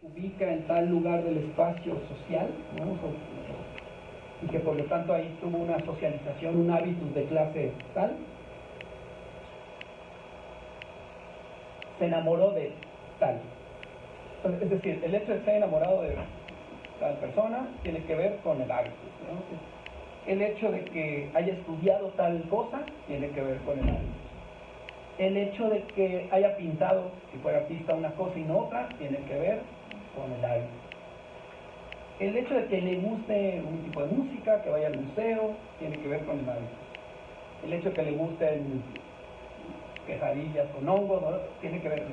ubica en tal lugar del espacio social, ¿no? Y que por lo tanto ahí tuvo una socialización, un hábitus de clase tal, se enamoró de tal. Entonces, es decir, el hecho de estar enamorado de tal persona tiene que ver con el hábitus, ¿no? El hecho de que haya estudiado tal cosa tiene que ver con el hábitus. El hecho de que haya pintado, si fuera artista, una cosa y no otra, tiene que ver con el hábitus. El hecho de que le guste un tipo de música, que vaya al museo, tiene que ver con el hábitus. El hecho de que le gusten quesadillas con hongos, ¿no? Tiene que ver,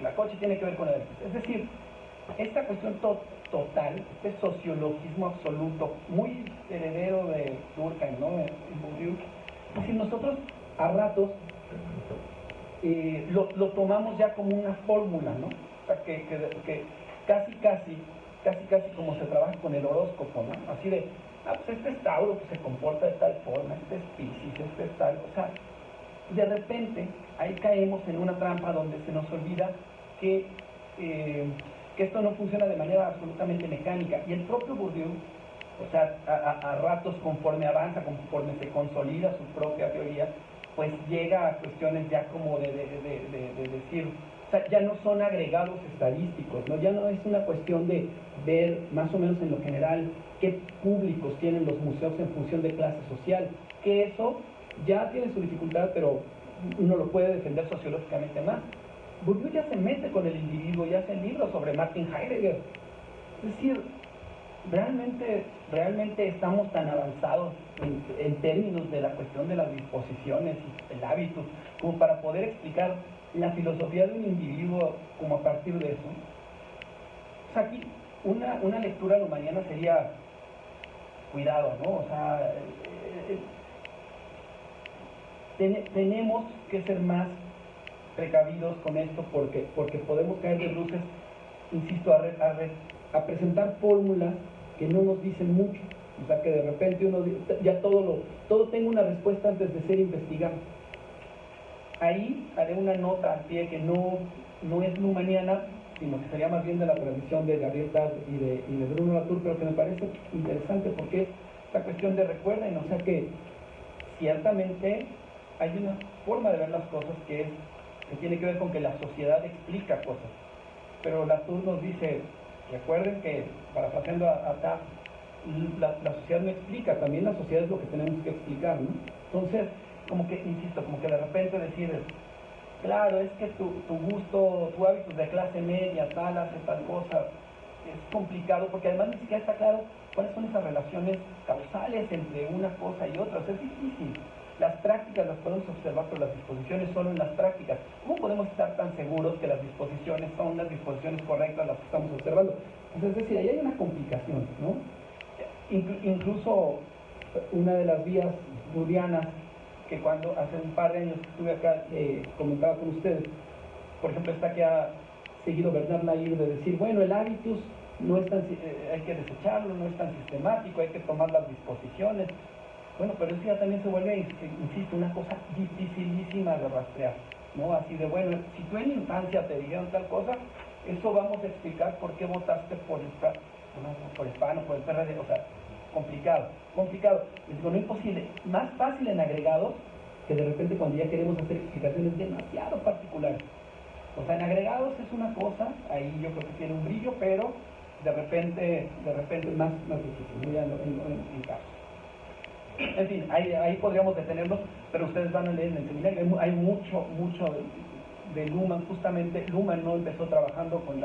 la coche tiene que ver con el hábitus. Es decir, esta cuestión total, este sociologismo absoluto, muy heredero de Durkheim, ¿no? En Bourdieu. Es decir, nosotros a ratos lo tomamos ya como una fórmula, ¿no? O sea, que casi como se trabaja con el horóscopo, ¿no? Así de, pues este es Tauro, que se comporta de tal forma, este es Piscis, este es tal, o sea, de repente ahí caemos en una trampa donde se nos olvida que esto no funciona de manera absolutamente mecánica, y el propio Bourdieu, o sea, a ratos conforme avanza, conforme se consolida su propia teoría, pues llega a cuestiones ya como de decir, o sea, ya no son agregados estadísticos, ¿no? Ya no es una cuestión de ver más o menos en lo general qué públicos tienen los museos en función de clase social, que eso ya tiene su dificultad, pero uno lo puede defender sociológicamente más. Bourdieu ya se mete con el individuo y hace libros sobre Martin Heidegger. Es decir, realmente estamos tan avanzados en términos de la cuestión de las disposiciones y el hábito, como para poder explicar la filosofía de un individuo como a partir de eso. O sea, aquí una lectura a lo mañana sería cuidado, ¿no? O sea, tenemos que ser más precavidos con esto porque podemos caer de bruces, insisto, a presentar fórmulas que no nos dicen mucho. O sea, que de repente uno ya todo tenga una respuesta antes de ser investigado. Ahí haré una nota al pie que no es lumaniana, sino que sería más bien de la tradición de Gabriel Tard y de Bruno Latour, pero que me parece interesante porque es esta cuestión de recuerden, o sea que ciertamente hay una forma de ver las cosas que tiene que ver con que la sociedad explica cosas. Pero Latour nos dice, recuerden que, parafraseando a Tard, la sociedad no explica, también la sociedad es lo que tenemos que explicar, ¿no? Entonces, como que, insisto, como que de repente decir, claro, es que tu gusto, tu hábito de clase media, tal, hace tal cosa, es complicado, porque además ni siquiera está claro cuáles son esas relaciones causales entre una cosa y otra, o sea, es difícil. Las prácticas las podemos observar, pero las disposiciones solo en las prácticas. ¿Cómo podemos estar tan seguros que las disposiciones son las disposiciones correctas las que estamos observando? Pues es decir, ahí hay una complicación, ¿no? Incluso una de las vías burdianas que cuando hace un par de años que estuve acá comentaba con ustedes, por ejemplo, esta que ha seguido Bernard Nair de decir, bueno, el hábitus no es tan, hay que desecharlo, no es tan sistemático, hay que tomar las disposiciones. Bueno, pero eso ya también se vuelve, insisto, una cosa dificilísima de rastrear, ¿no? Así de, bueno, si tú en infancia te dijeron tal cosa, eso vamos a explicar por qué votaste por el PAN o por el PRD, o sea, complicado. Les digo, no imposible, más fácil en agregados, que de repente cuando ya queremos hacer explicaciones demasiado particulares. O sea, en agregados es una cosa, ahí yo creo que tiene un brillo, pero de repente más difícil, ya en casos. En fin, ahí podríamos detenernos, pero ustedes van a leer en el seminario, hay mucho de Luhmann. Justamente Luhmann no empezó trabajando con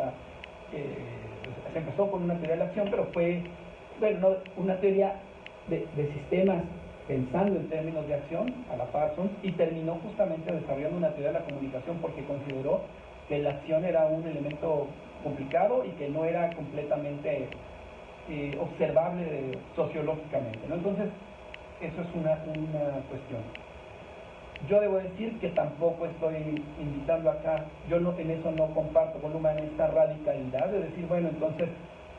se empezó con una teoría de la acción, pero fue, bueno, una teoría de sistemas pensando en términos de acción, a la Parsons, y terminó justamente desarrollando una teoría de la comunicación porque consideró que la acción era un elemento complicado y que no era completamente observable sociológicamente, ¿no? Entonces, eso es una cuestión. Yo debo decir que tampoco estoy invitando acá, yo en eso no comparto con Luhmann esta radicalidad de decir, bueno, entonces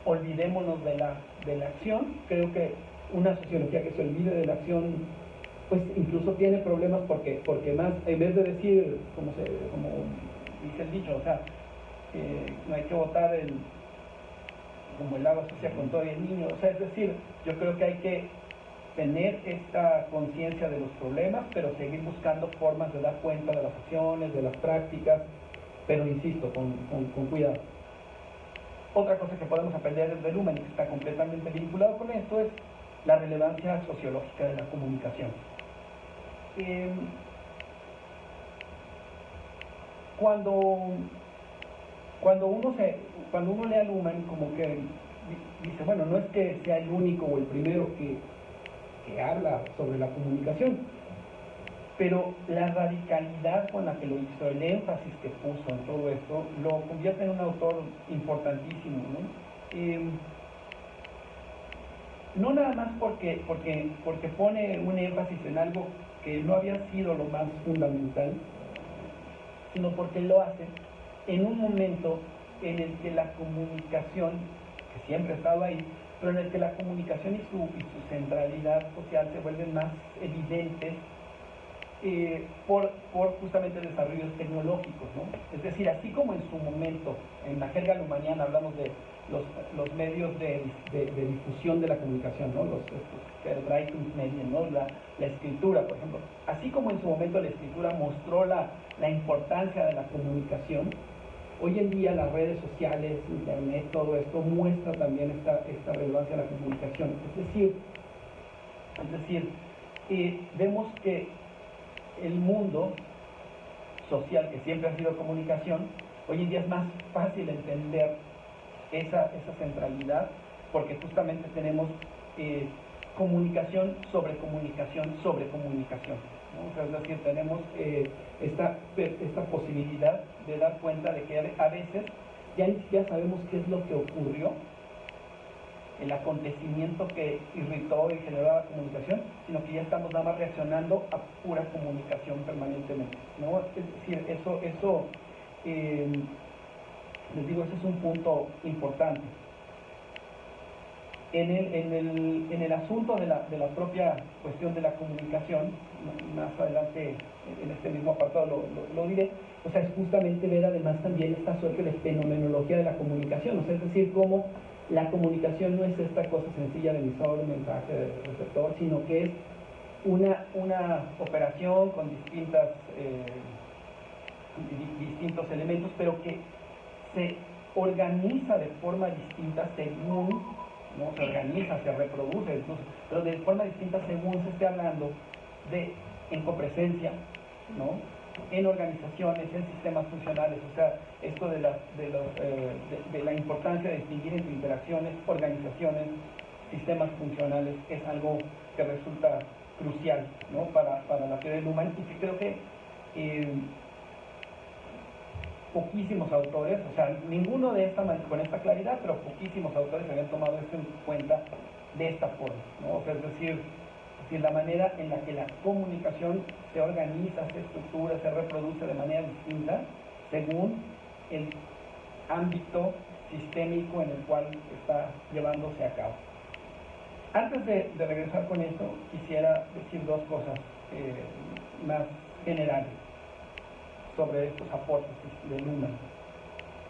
olvidémonos de la acción. Creo que una sociología que se olvide de la acción, pues incluso tiene problemas porque más, en vez de decir, como dice el dicho, o sea, no hay que votar como el agua sucia con todo y el niño. O sea, es decir, yo creo que hay que tener esta conciencia de los problemas, pero seguir buscando formas de dar cuenta de las acciones, de las prácticas, pero insisto, con cuidado. Otra cosa que podemos aprender del Luhmann, que está completamente vinculado con esto, es la relevancia sociológica de la comunicación. Cuando uno lee a Luhmann, como que dice, bueno, no es que sea el único o el primero que habla sobre la comunicación, pero la radicalidad con la que lo hizo, el énfasis que puso en todo esto, lo convierte en un autor importantísimo, ¿no? No nada más porque pone un énfasis en algo que no había sido lo más fundamental, sino porque lo hace en un momento en el que la comunicación, que siempre ha estado ahí, pero en el que la comunicación y su centralidad social se vuelven más evidentes por justamente desarrollos tecnológicos, ¿no? Es decir, así como en su momento, en la jerga luhmanniana hablamos de los medios de difusión de la comunicación, ¿no? Los Verbreitungsmedien, ¿no? La escritura, por ejemplo. Así como en su momento la escritura mostró la importancia de la comunicación, hoy en día las redes sociales, internet, todo esto muestra también esta relevancia de la comunicación. Es decir, vemos que el mundo social, que siempre ha sido comunicación, hoy en día es más fácil entender esa centralidad, porque justamente tenemos comunicación sobre comunicación sobre comunicación, ¿no? O sea, es decir, tenemos esta posibilidad de dar cuenta de que a veces ya ni siquiera sabemos qué es lo que ocurrió, el acontecimiento que irritó y generó la comunicación, sino que ya estamos nada más reaccionando a pura comunicación permanentemente, ¿no? Es decir, les digo, ese es un punto importante. En el asunto de la propia cuestión de la comunicación, más adelante en este mismo apartado lo diré, o sea, es justamente ver además también esta suerte de fenomenología de la comunicación, o sea, es decir, cómo la comunicación no es esta cosa sencilla de emisor, mensaje, receptor, sino que es una operación con distintos elementos, pero que se organiza de forma distinta según, ¿no? Se organiza, se reproduce, incluso, pero de forma distinta según se esté hablando en copresencia, ¿no? En organizaciones, en sistemas funcionales. O sea, esto de la importancia de distinguir entre interacciones, organizaciones, sistemas funcionales, es algo que resulta crucial, ¿no? para la teoría de Luhmann, y que creo que poquísimos autores, o sea, ninguno con esta claridad, pero poquísimos autores habían tomado esto en cuenta de esta forma, ¿no? O sea, es decir, la manera en la que la comunicación se organiza, se estructura, se reproduce de manera distinta según el ámbito sistémico en el cual está llevándose a cabo. Antes de regresar con esto, quisiera decir dos cosas más generales sobre estos aportes de Luhmann.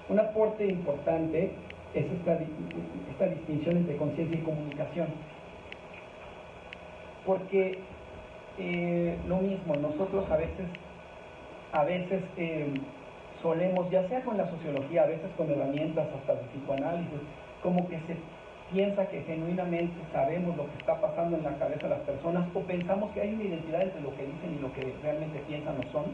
Un aporte importante es esta distinción entre conciencia y comunicación, porque lo mismo, nosotros a veces solemos, ya sea con la sociología, a veces con herramientas hasta de psicoanálisis, como que se piensa que genuinamente sabemos lo que está pasando en la cabeza de las personas, o pensamos que hay una identidad entre lo que dicen y lo que realmente piensan o son.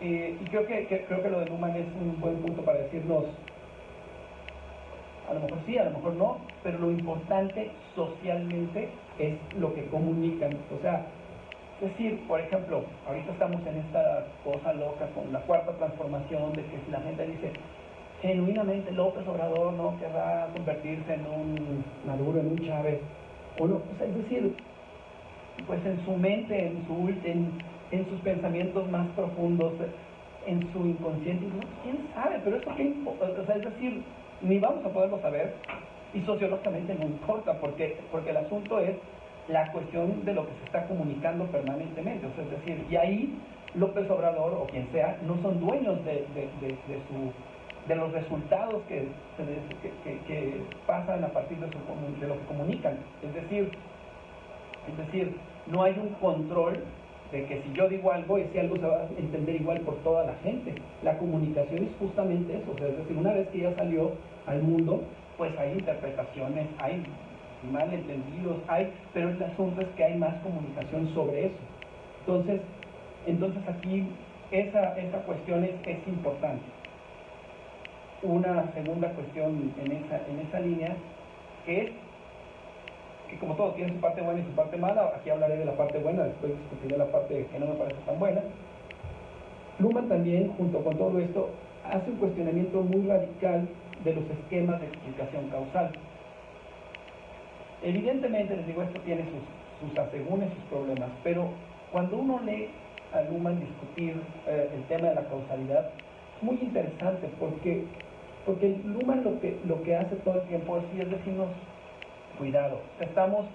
Y creo que lo de Luhmann es un buen punto para decirnos, a lo mejor sí, a lo mejor no, pero lo importante socialmente es lo que comunican. O sea, es decir, por ejemplo, ahorita estamos en esta cosa loca con la cuarta transformación, de que si la gente dice, genuinamente López Obrador no querrá convertirse en un Maduro, en un Chávez, o no, o sea, es decir, pues en su mente, en sus pensamientos más profundos, en su inconsciente, quién sabe, pero eso qué, o sea, es decir, ni vamos a poderlo saber, y sociológicamente no importa, porque el asunto es la cuestión de lo que se está comunicando permanentemente, o sea, es decir, y ahí López Obrador o quien sea no son dueños de de los resultados que pasan a partir de lo que comunican. Es decir, no hay un control de que si yo digo algo, ese algo se va a entender igual por toda la gente. La comunicación es justamente eso. O sea, es decir, una vez que ya salió al mundo, pues hay interpretaciones, hay malentendidos, pero el asunto es que hay más comunicación sobre eso. Entonces aquí esa cuestión es importante. Una segunda cuestión en esa línea, que es que como todo tiene su parte buena y su parte mala. Aquí hablaré de la parte buena, después discutiré la parte que no me parece tan buena. Luhmann también, junto con todo esto, hace un cuestionamiento muy radical de los esquemas de explicación causal. Evidentemente, les digo, esto tiene sus asegúnes, sus problemas, pero cuando uno lee a Luhmann discutir el tema de la causalidad, es muy interesante porque Luhmann lo que hace todo el tiempo es decirnos, cuidado, estamos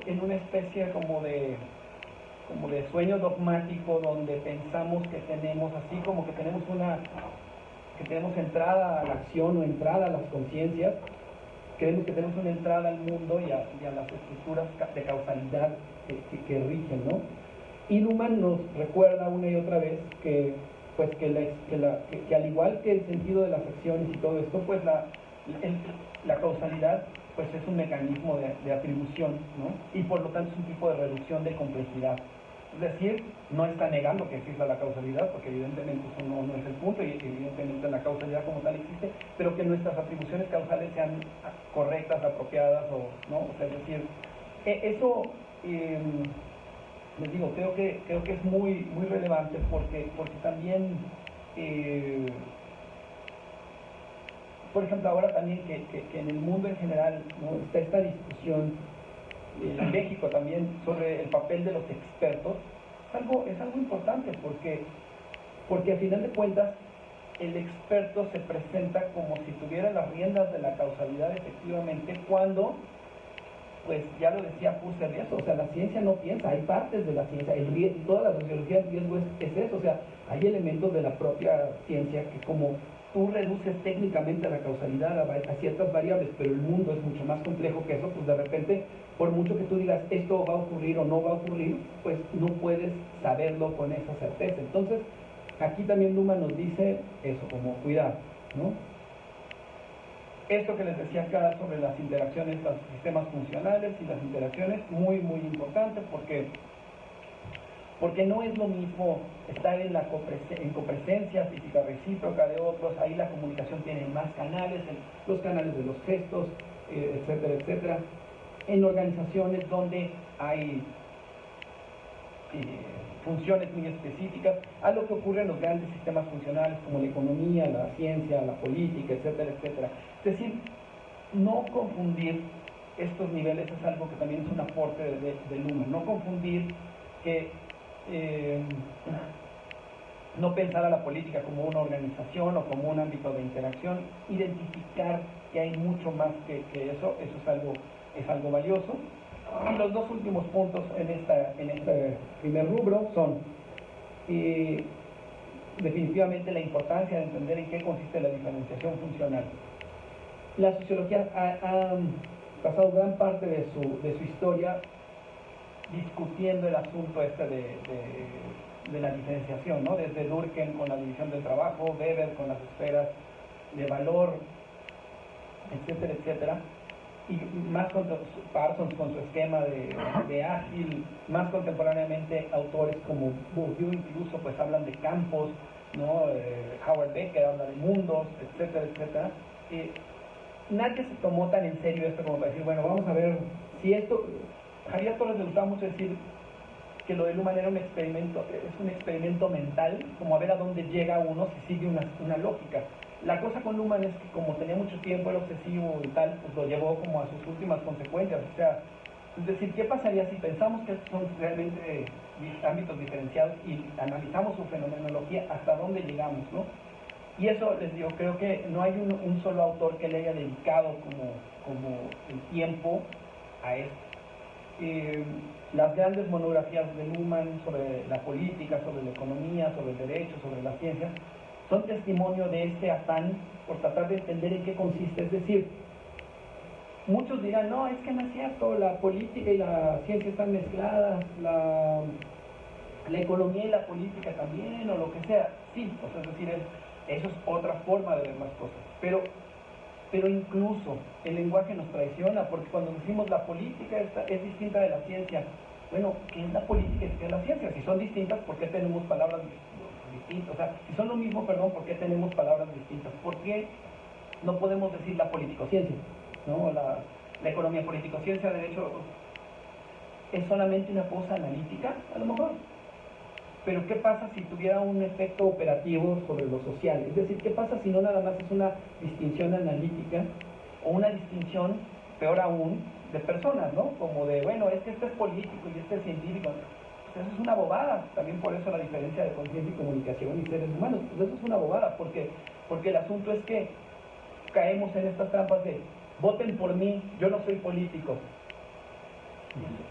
en una especie como de sueño dogmático donde pensamos que tenemos, así como que tenemos entrada a la acción o entrada a las conciencias, creemos que tenemos una entrada al mundo y a las estructuras de causalidad que rigen, ¿no? Y Luhmann nos recuerda una y otra vez que al igual que el sentido de las acciones y todo esto, pues la causalidad pues es un mecanismo de atribución, ¿no? Y por lo tanto es un tipo de reducción de complejidad. Es decir, no está negando que exista la causalidad, porque evidentemente eso no es el punto, y evidentemente la causalidad como tal existe, pero que nuestras atribuciones causales sean correctas, apropiadas, ¿no? O sea, es decir, eso, les digo, creo que es muy relevante porque también, por ejemplo, ahora también que en el mundo en general, ¿no?, está esta discusión, en México también, sobre el papel de los expertos. Es algo importante porque a final de cuentas el experto se presenta como si tuviera las riendas de la causalidad efectivamente, cuando, pues ya lo decía Husserl eso, o sea, la ciencia no piensa, hay partes de la ciencia, toda la sociología del riesgo es eso, o sea, hay elementos de la propia ciencia que como tú reduces técnicamente la causalidad a ciertas variables, pero el mundo es mucho más complejo que eso, pues de repente, por mucho que tú digas esto va a ocurrir o no va a ocurrir, pues no puedes saberlo con esa certeza. Entonces, aquí también Luhmann nos dice eso, como cuidado, ¿no? Esto que les decía acá sobre las interacciones, los sistemas funcionales y las interacciones, muy importante porque no es lo mismo estar en copresencia física recíproca de otros. Ahí la comunicación tiene más canales, los canales de los gestos, etcétera, etcétera. En organizaciones donde hay funciones muy específicas, a lo que ocurre en los grandes sistemas funcionales como la economía, la ciencia, la política, etcétera, etcétera. Es decir, no confundir estos niveles es algo que también es un aporte de Luhmann. No confundir no pensar a la política como una organización o como un ámbito de interacción, identificar que hay mucho más que eso es algo valioso. Y los dos últimos puntos en este primer rubro son definitivamente la importancia de entender en qué consiste la diferenciación funcional. La sociología ha pasado gran parte de su historia discutiendo el asunto de la diferenciación, ¿no? Desde Durkheim con la división del trabajo, Weber con las esferas de valor, etcétera, etcétera, y más Parsons con su esquema de ágil, más contemporáneamente autores como Bourdieu incluso pues hablan de campos, ¿no? Howard Becker habla de mundos, etcétera, etcétera. Nadie se tomó tan en serio esto como para decir, bueno, vamos a ver si esto... Javier Torres le gustaba mucho decir que lo de Luhmann era un experimento mental, como a ver a dónde llega uno si sigue una lógica. La cosa con Luhmann es que como tenía mucho tiempo, era obsesivo y tal, pues lo llevó como a sus últimas consecuencias. O sea, es decir, ¿qué pasaría si pensamos que estos son realmente ámbitos diferenciados y analizamos su fenomenología, hasta dónde llegamos, ¿no? Y eso, les digo, creo que no hay un solo autor que le haya dedicado como el tiempo a esto. Las grandes monografías de Luhmann sobre la política, sobre la economía, sobre el derecho, sobre las ciencias, son testimonio de este afán por tratar de entender en qué consiste. Es decir, muchos dirán, no, es que no es cierto, la política y la ciencia están mezcladas, la economía y la política también, o lo que sea. Sí, o sea, es decir, eso es otra forma de ver las cosas. Pero incluso el lenguaje nos traiciona, porque cuando decimos la política es distinta de la ciencia, bueno, ¿qué es la política y qué es la ciencia? Si son distintas, ¿por qué tenemos palabras distintas? O sea, si son lo mismo, perdón, ¿por qué tenemos palabras distintas? ¿Por qué no podemos decir la político-ciencia? ¿No? La economía político-ciencia, de hecho, es solamente una cosa analítica, a lo mejor. Pero ¿qué pasa si tuviera un efecto operativo sobre lo social? Es decir, ¿qué pasa si no nada más es una distinción analítica o una distinción, peor aún, de personas, ¿no? Como de, bueno, es que este es político y este es científico. Pues eso es una bobada. También por eso la diferencia de conciencia y comunicación y seres humanos. Pues eso es una bobada, porque el asunto es que caemos en estas trampas de voten por mí, yo no soy político.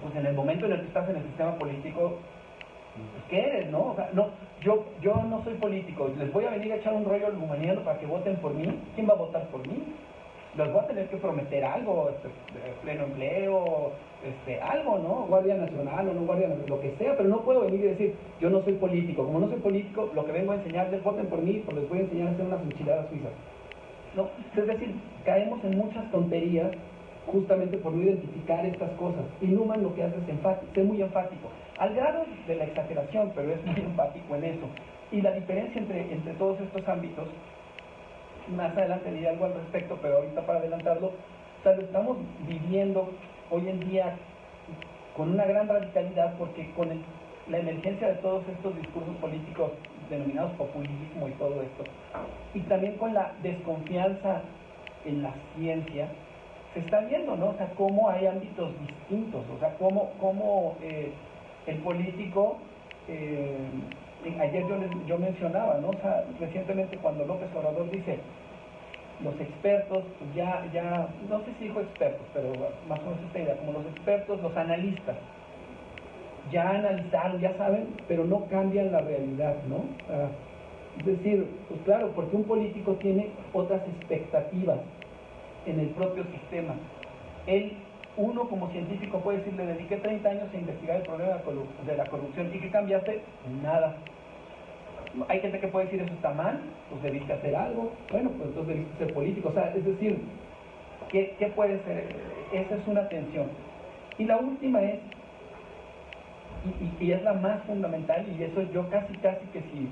Pues en el momento en el que estás en el sistema político, ¿qué eres, no? O sea, no, yo no soy político, les voy a venir a echar un rollo al humaniano para que voten por mí. ¿Quién va a votar por mí? Les voy a tener que prometer algo, pleno empleo, algo, ¿no? Guardia Nacional o no Guardia Nacional, lo que sea, pero no puedo venir y decir, yo no soy político. Como no soy político, lo que vengo a enseñarles, voten por mí, pues les voy a enseñar a hacer unas enchiladas suizas. No, es decir, caemos en muchas tonterías justamente por no identificar estas cosas. Y Luhmann lo que hace es ser muy enfático, al grado de la exageración, pero es muy enfático en eso. Y la diferencia entre todos estos ámbitos, más adelante diré algo al respecto, pero ahorita para adelantarlo, o sea, lo estamos viviendo hoy en día con una gran radicalidad, porque con la emergencia de todos estos discursos políticos denominados populismo y todo esto, y también con la desconfianza en la ciencia, se está viendo, ¿no? O sea, cómo hay ámbitos distintos, o sea, cómo el político, ayer yo mencionaba, ¿no? O sea, recientemente cuando López Obrador dice, los expertos, pues ya, no sé si dijo expertos, pero más o menos esta idea, como los expertos, los analistas, ya analizaron, ya saben, pero no cambian la realidad, ¿no? Es decir, pues claro, porque un político tiene otras expectativas en el propio sistema. Uno como científico puede decir, le dediqué 30 años a investigar el problema de la corrupción. ¿Y qué cambiaste? Nada. Hay gente que puede decir, eso está mal, pues debiste hacer algo. Bueno, pues entonces debiste ser político. O sea, es decir, ¿qué puede ser? Esa es una tensión. Y la última es, y es la más fundamental, y eso yo casi que si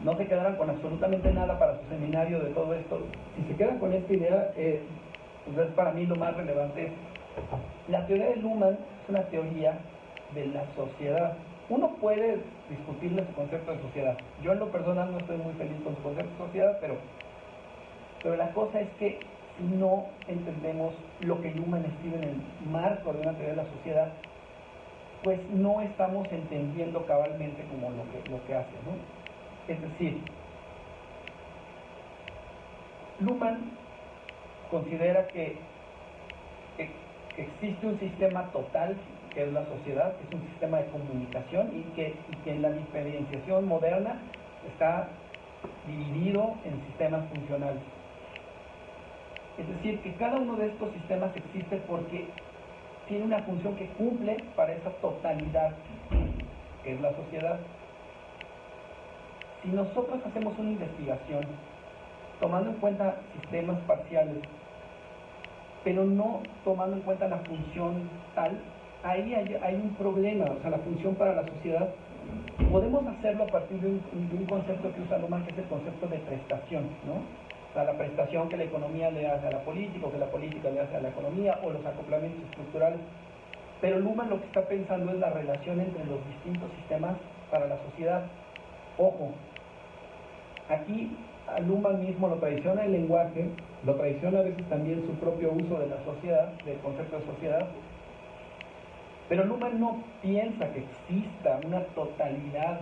no se quedaran con absolutamente nada para su seminario de todo esto, si se quedan con esta idea, pues es para mí lo más relevante. La teoría de Luhmann es una teoría de la sociedad. Uno puede discutirle su concepto de sociedad. Yo en lo personal no estoy muy feliz con su concepto de sociedad, pero la cosa es que si no entendemos lo que Luhmann escribe en el marco de una teoría de la sociedad, pues no estamos entendiendo cabalmente como lo que hace, ¿no? Es decir, Luhmann considera que existe un sistema total, que es la sociedad, que es un sistema de comunicación y que en la diferenciación moderna está dividido en sistemas funcionales. Es decir, que cada uno de estos sistemas existe porque tiene una función que cumple para esa totalidad que es la sociedad. Si nosotros hacemos una investigación tomando en cuenta sistemas parciales, pero no tomando en cuenta la función tal, ahí hay un problema. O sea, la función para la sociedad, podemos hacerlo a partir de un concepto que usa Luhmann, que es el concepto de prestación, ¿no? O sea, la prestación que la economía le hace a la política, o que la política le hace a la economía, o los acoplamientos estructurales. Pero Luhmann lo que está pensando es la relación entre los distintos sistemas para la sociedad. Ojo, aquí a Luhmann mismo lo traiciona el lenguaje, lo traiciona a veces también su propio uso de la sociedad, del concepto de sociedad, pero Luhmann no piensa que exista una totalidad,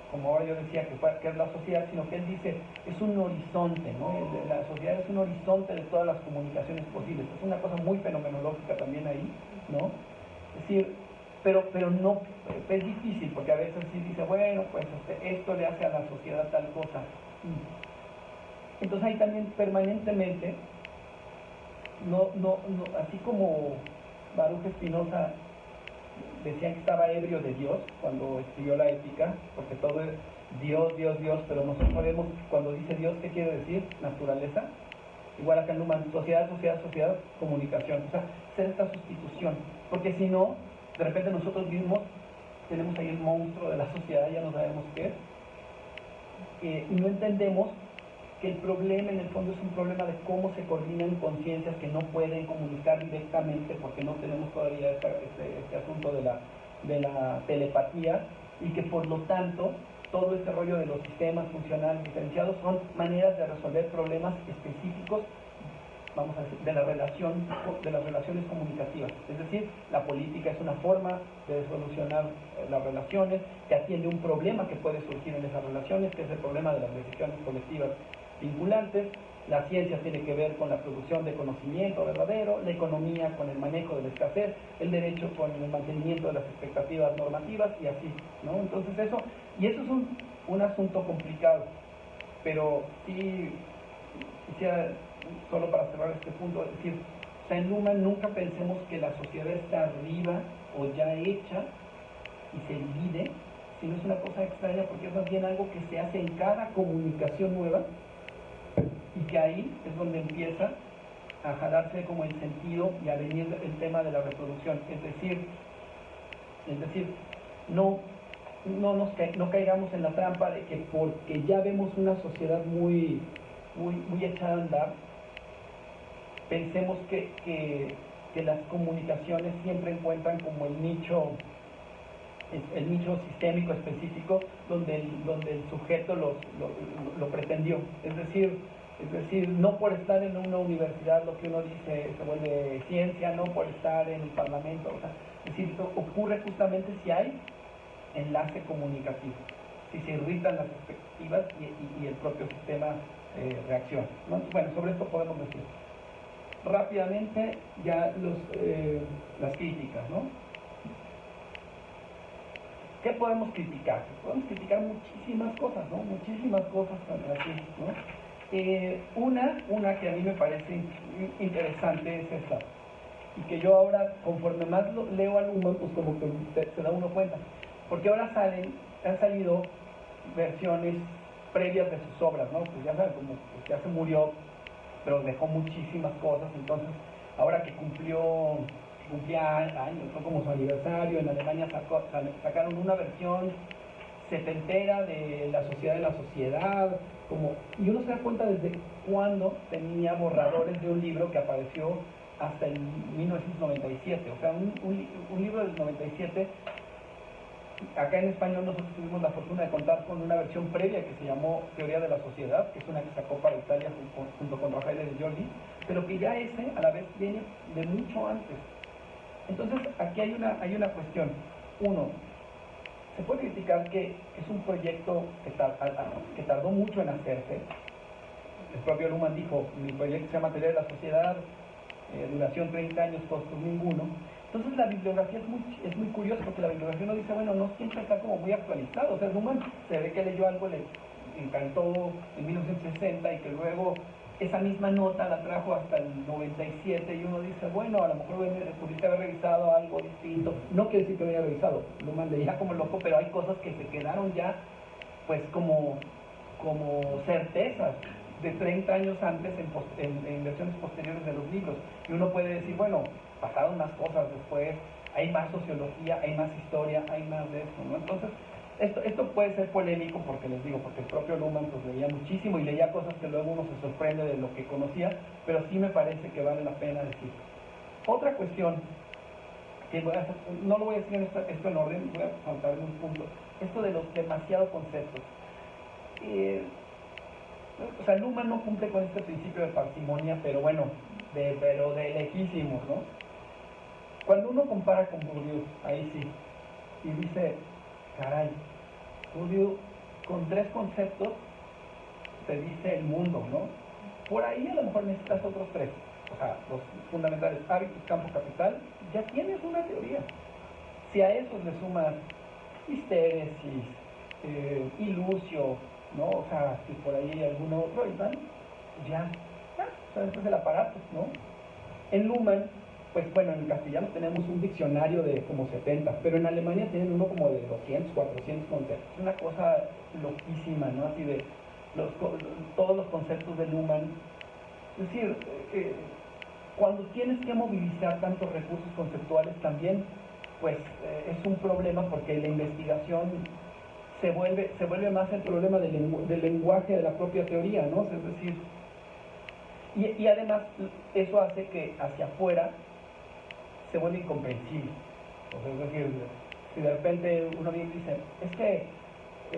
como ahora yo decía, que es la sociedad, sino que él dice, es un horizonte, ¿no? La sociedad es un horizonte de todas las comunicaciones posibles. Es una cosa muy fenomenológica también ahí, ¿no? Es decir, pero no, es difícil, porque a veces sí dice, bueno, pues esto le hace a la sociedad tal cosa. Entonces ahí también permanentemente, así como Baruch Spinoza decía que estaba ebrio de Dios cuando escribió la Ética, porque todo es Dios, Dios, Dios, pero nosotros sabemos cuando dice Dios, ¿qué quiere decir? Naturaleza. Igual acá en Luhmann, sociedad, sociedad, sociedad, comunicación. O sea, ser esta sustitución. Porque si no, de repente nosotros mismos tenemos ahí el monstruo de la sociedad, ya no sabemos qué es, y no entendemos que el problema en el fondo es un problema de cómo se coordinan conciencias que no pueden comunicar directamente porque no tenemos todavía este asunto de la telepatía, y que por lo tanto todo este rollo de los sistemas funcionales diferenciados son maneras de resolver problemas específicos, vamos a decir, de las relaciones comunicativas. Es decir, la política es una forma de solucionar las relaciones, que atiende un problema que puede surgir en esas relaciones, que es el problema de las decisiones colectivas vinculantes. La ciencia tiene que ver con la producción de conocimiento verdadero, la economía con el manejo de la escasez, el derecho con el mantenimiento de las expectativas normativas y así, ¿no? Entonces eso es un asunto complicado, pero sí quisiera, solo para cerrar este punto, decir, o sea, en Luhmann nunca pensemos que la sociedad está arriba o ya hecha y se divide, sino es una cosa extraña porque es más bien algo que se hace en cada comunicación nueva, y que ahí es donde empieza a jalarse como el sentido y a venir el tema de la reproducción. Es decir, no caigamos en la trampa de que porque ya vemos una sociedad muy echada a andar, pensemos que las comunicaciones siempre encuentran como el nicho sistémico específico donde el sujeto lo pretendió. Es decir, no por estar en una universidad lo que uno dice se vuelve ciencia, no por estar en el parlamento, o sea, es decir, ocurre justamente si hay enlace comunicativo, si se irritan las expectativas y el propio sistema reacciona, ¿no? Bueno, sobre esto podemos decir rápidamente ya las críticas, ¿no? ¿Qué podemos criticar? Podemos criticar muchísimas cosas, ¿no? Muchísimas cosas así, ¿no? Una que a mí me parece interesante es esta, y que yo ahora, conforme más leo al Luhmann, pues como que se da uno cuenta, porque ahora han salido versiones previas de sus obras, ¿no? Pues ya saben, como pues ya se murió, pero dejó muchísimas cosas. Entonces ahora que cumplía años, fue como su aniversario, en Alemania sacaron una versión setentera de La Sociedad de la Sociedad, y uno se da cuenta desde cuándo tenía borradores de un libro que apareció hasta el 1997, o sea, un libro del 97. Acá en español nosotros tuvimos la fortuna de contar con una versión previa que se llamó Teoría de la Sociedad, que es una que sacó para Italia junto con Rafael de Giorgi, pero que ya ese a la vez viene de mucho antes. Entonces aquí hay una cuestión. Uno, se puede criticar que es un proyecto que tardó mucho en hacerse. El propio Luhmann dijo, mi proyecto se llama Teoría de la Sociedad, duración 30 años, costos ninguno. Entonces la bibliografía es muy curiosa, porque la bibliografía no dice, bueno, no siempre está como muy actualizado. O sea, Luhmann se ve que leyó algo, le encantó en 1960 y que luego esa misma nota la trajo hasta el 97, y uno dice, bueno, a lo mejor pudiste haber revisado algo distinto. No quiere decir que no haya revisado, Luhmann leía como loco, pero hay cosas que se quedaron ya pues como certezas de 30 años antes en versiones posteriores de los libros, y uno puede decir, bueno, pasaron más cosas después, hay más sociología, hay más historia, hay más de esto, ¿no? Entonces esto puede ser polémico, porque les digo, porque el propio Luhmann pues leía muchísimo y leía cosas que luego uno se sorprende de lo que conocía, pero sí me parece que vale la pena decir. Otra cuestión que no lo voy a decir esto en orden, voy a saltar un punto, esto de los demasiados conceptos. O sea, Luhmann no cumple con este principio de parsimonia, pero bueno, pero de lejísimos, ¿no? Cuando uno compara con Bourdieu, ahí sí, y dice, caray, Bourdieu con 3 conceptos te dice el mundo, ¿no? Por ahí a lo mejor necesitas otros 3, o sea, los fundamentales, hábitos, campo, capital, ya tienes una teoría. Si a eso le sumas Histéresis, Ilucio, ¿no? O sea, si por ahí hay alguno otro, y tal, ya, o sea, este es el aparato, ¿no? En Luhmann, pues bueno, en castellano tenemos un diccionario de como 70, pero en Alemania tienen uno como de 200, 400 conceptos. Es una cosa loquísima, ¿no? Así de todos los conceptos de Luhmann. Es decir, cuando tienes que movilizar tantos recursos conceptuales también, pues es un problema porque la investigación se vuelve más el problema del lenguaje de la propia teoría, ¿no? Es decir, y además eso hace que hacia afuera se vuelve incomprensible. O sea, es decir, si de repente uno viene y dice, es que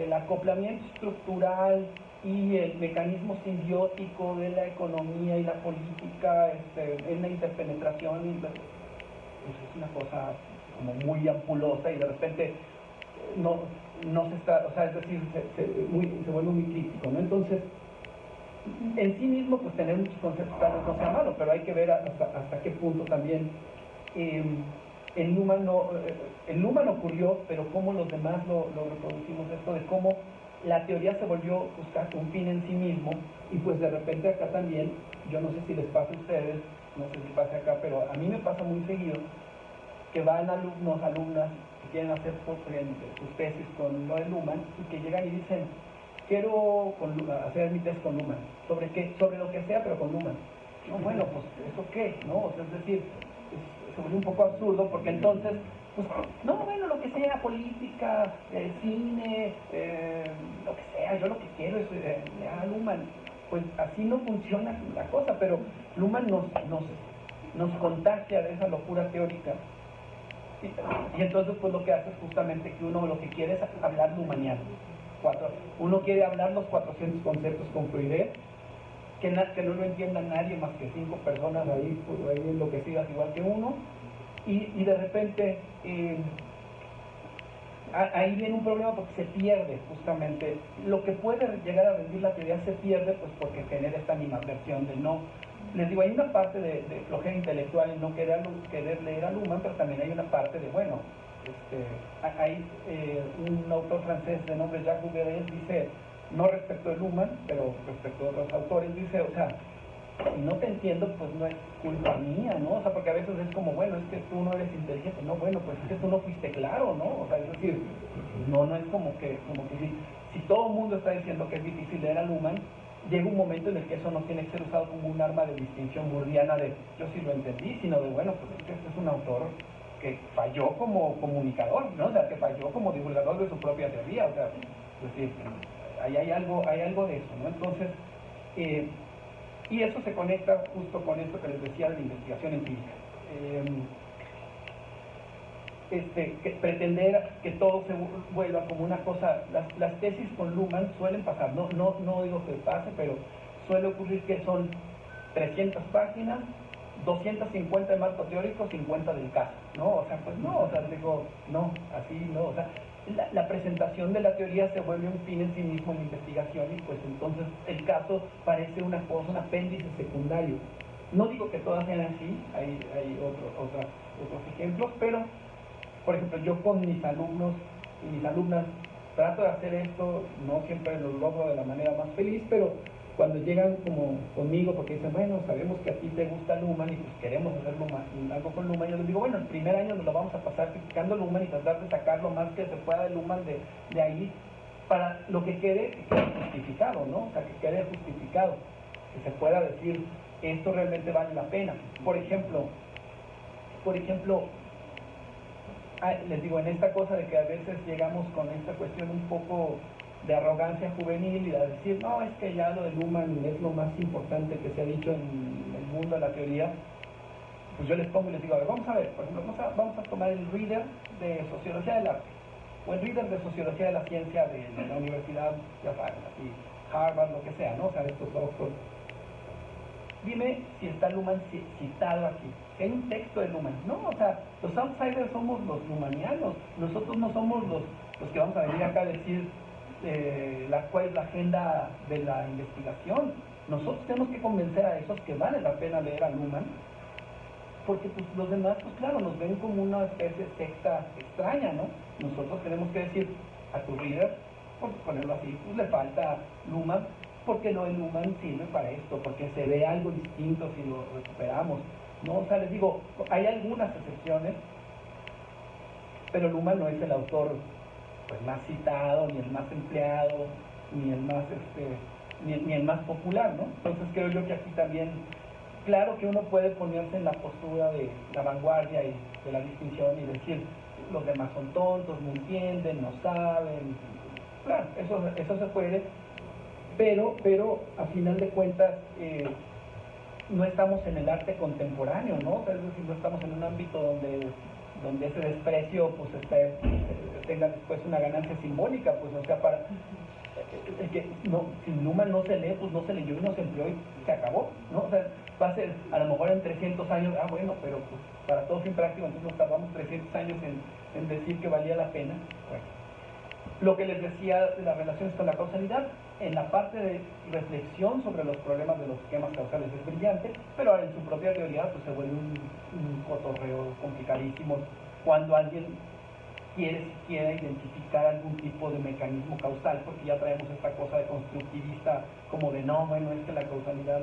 el acoplamiento estructural y el mecanismo simbiótico de la economía y la política en la interpenetración, pues es una cosa como muy ampulosa y de repente no se está, o sea, es decir, se vuelve muy crítico, ¿no? Entonces, en sí mismo, pues tener muchos conceptos tal vez no sea malo, pero hay que ver hasta qué punto también en Luhmann ocurrió, pero cómo los demás lo reproducimos, esto de cómo la teoría se volvió buscar un fin en sí mismo, y pues de repente acá también, yo no sé si les pasa a ustedes, no sé si pasa acá, pero a mí me pasa muy seguido, que van alumnos, alumnas, que quieren hacer sus tesis con lo de Luhmann, y que llegan y dicen, quiero hacer mi tesis con Luhmann. ¿Sobre qué? Sobre lo que sea, pero con Luhmann. No, bueno, pues, ¿eso qué? ¿No? O sea, es decir, se vuelve un poco absurdo, porque entonces, pues, no, bueno, lo que sea, política, cine, lo que sea, yo lo que quiero es Luhmann. Pues así no funciona la cosa, pero Luhmann nos contagia de esa locura teórica. Y entonces pues lo que hace es justamente que uno lo que quiere es hablar lumaniano. Uno quiere hablar los 400 conceptos con fluidez, que no lo entienda nadie más que 5 personas ahí enloquecidas igual que uno, y de repente ahí viene un problema porque se pierde justamente lo que puede llegar a rendir la teoría, se pierde pues porque genera esta animadversión de no. Les digo, hay una parte de flojera intelectual y no querer leer a Luhmann, pero también hay una parte de, bueno, hay un autor francés de nombre Jacques Vauverel dice, no respecto de Luhmann, pero respecto de otros autores, dice, o sea, si no te entiendo, pues no es culpa mía, ¿no? O sea, porque a veces es como, bueno, es que tú no eres inteligente, no, bueno, pues es que tú no fuiste claro, ¿no? O sea, es decir, no es como que si todo el mundo está diciendo que es difícil leer a Luhmann, llega un momento en el que eso no tiene que ser usado como un arma de distinción burdiana de yo sí lo entendí, sino de, bueno, pues es que este es un autor que falló como comunicador, ¿no? O sea, que falló como divulgador de su propia teoría, o sea, es decir, ahí hay algo de eso, ¿no? Entonces, y eso se conecta justo con esto que les decía de la investigación empírica. Que pretender que todo se vuelva como una cosa, las tesis con Luhmann suelen pasar, no digo que pase, pero suele ocurrir que son 300 páginas, 250 de marco teórico, 50 del caso, ¿no? O sea, pues no, o sea, digo, no, así no, o sea, la presentación de la teoría se vuelve un fin en sí mismo en la investigación y pues entonces el caso parece una cosa, un apéndice secundario. No digo que todas sean así, hay otros ejemplos, pero por ejemplo, yo con mis alumnos y mis alumnas trato de hacer esto, no siempre lo logro de la manera más feliz, pero cuando llegan como conmigo, porque dicen, bueno, sabemos que a ti te gusta Luhmann y pues queremos hacer algo con Luhmann, yo les digo, bueno, el primer año nos lo vamos a pasar criticando Luhmann y tratar de sacar lo más que se pueda de Luhmann de ahí, para lo que quede justificado, ¿no? O sea, que quede justificado, que se pueda decir, esto realmente vale la pena. Por ejemplo, les digo, en esta cosa de que a veces llegamos con esta cuestión un poco de arrogancia juvenil y a decir, no, es que ya lo de Luhmann es lo más importante que se ha dicho en el mundo de la teoría, pues yo les pongo y les digo, a ver, vamos a ver, por ejemplo, vamos a tomar el reader de Sociología del Arte, o el reader de Sociología de la Ciencia de la Universidad, ya saben, así, Harvard, lo que sea, ¿no? O sea, estos doctores. Dime si está Luhmann citado aquí, si hay un texto de Luhmann. No, o sea, los outsiders somos los luhmannianos, nosotros no somos los que vamos a venir acá a decir cuál es la agenda de la investigación. Nosotros tenemos que convencer a esos que vale la pena leer a Luhmann porque pues, los demás, pues claro, nos ven como una especie de secta extraña, ¿no? Nosotros tenemos que decir a tu reader, por ponerlo así, pues le falta Luhmann, porque no el Luhmann sirve para esto, porque se ve algo distinto si lo recuperamos, ¿no? O sea, les digo, hay algunas excepciones, pero Luhmann no es el autor pues, más citado, ni el más empleado, ni el más, ni el más popular, ¿no? Entonces creo yo que aquí también, claro que uno puede ponerse en la postura de la vanguardia y de la distinción y decir, los demás son tontos, no entienden, no saben, claro, eso se puede, pero a final de cuentas no estamos en el arte contemporáneo, ¿no? Es decir, no estamos en un ámbito donde ese desprecio pues tenga después una ganancia simbólica, pues o sea, para que no, si Luhmann no se lee, pues no se leyó y no se empleó y se acabó, ¿no? O sea, va a ser a lo mejor en 300 años, bueno, pero pues para todo fin práctico, entonces nos tardamos 300 años en decir que valía la pena. Bueno, lo que les decía de las relaciones con la causalidad, en la parte de reflexión sobre los problemas de los esquemas causales es brillante, pero en su propia teoría pues se vuelve un cotorreo complicadísimo cuando alguien quiera identificar algún tipo de mecanismo causal, porque ya traemos esta cosa de constructivista, como de no, bueno, es que la causalidad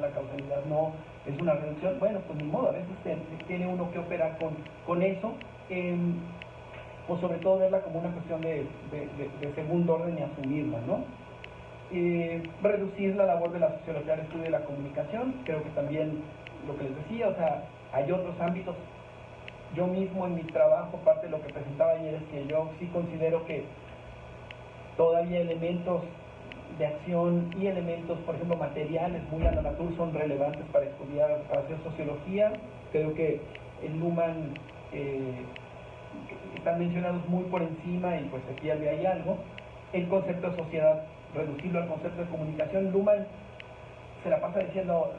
no, es una reducción, bueno, pues ni modo, a veces tiene uno que operar con eso, o sobre todo verla como una cuestión de segundo orden y asumirla, ¿no? Reducir la labor de la sociología al estudio de la comunicación, creo que también lo que les decía, o sea, hay otros ámbitos. Yo mismo en mi trabajo, parte de lo que presentaba ayer es que yo sí considero que todavía elementos de acción y elementos, por ejemplo, materiales muy a la natura son relevantes para estudiar, para hacer sociología. Creo que en Luhmann están mencionados muy por encima y pues aquí había hay algo. El concepto de sociedad, reducirlo al concepto de comunicación. Luhmann se la pasa diciendo,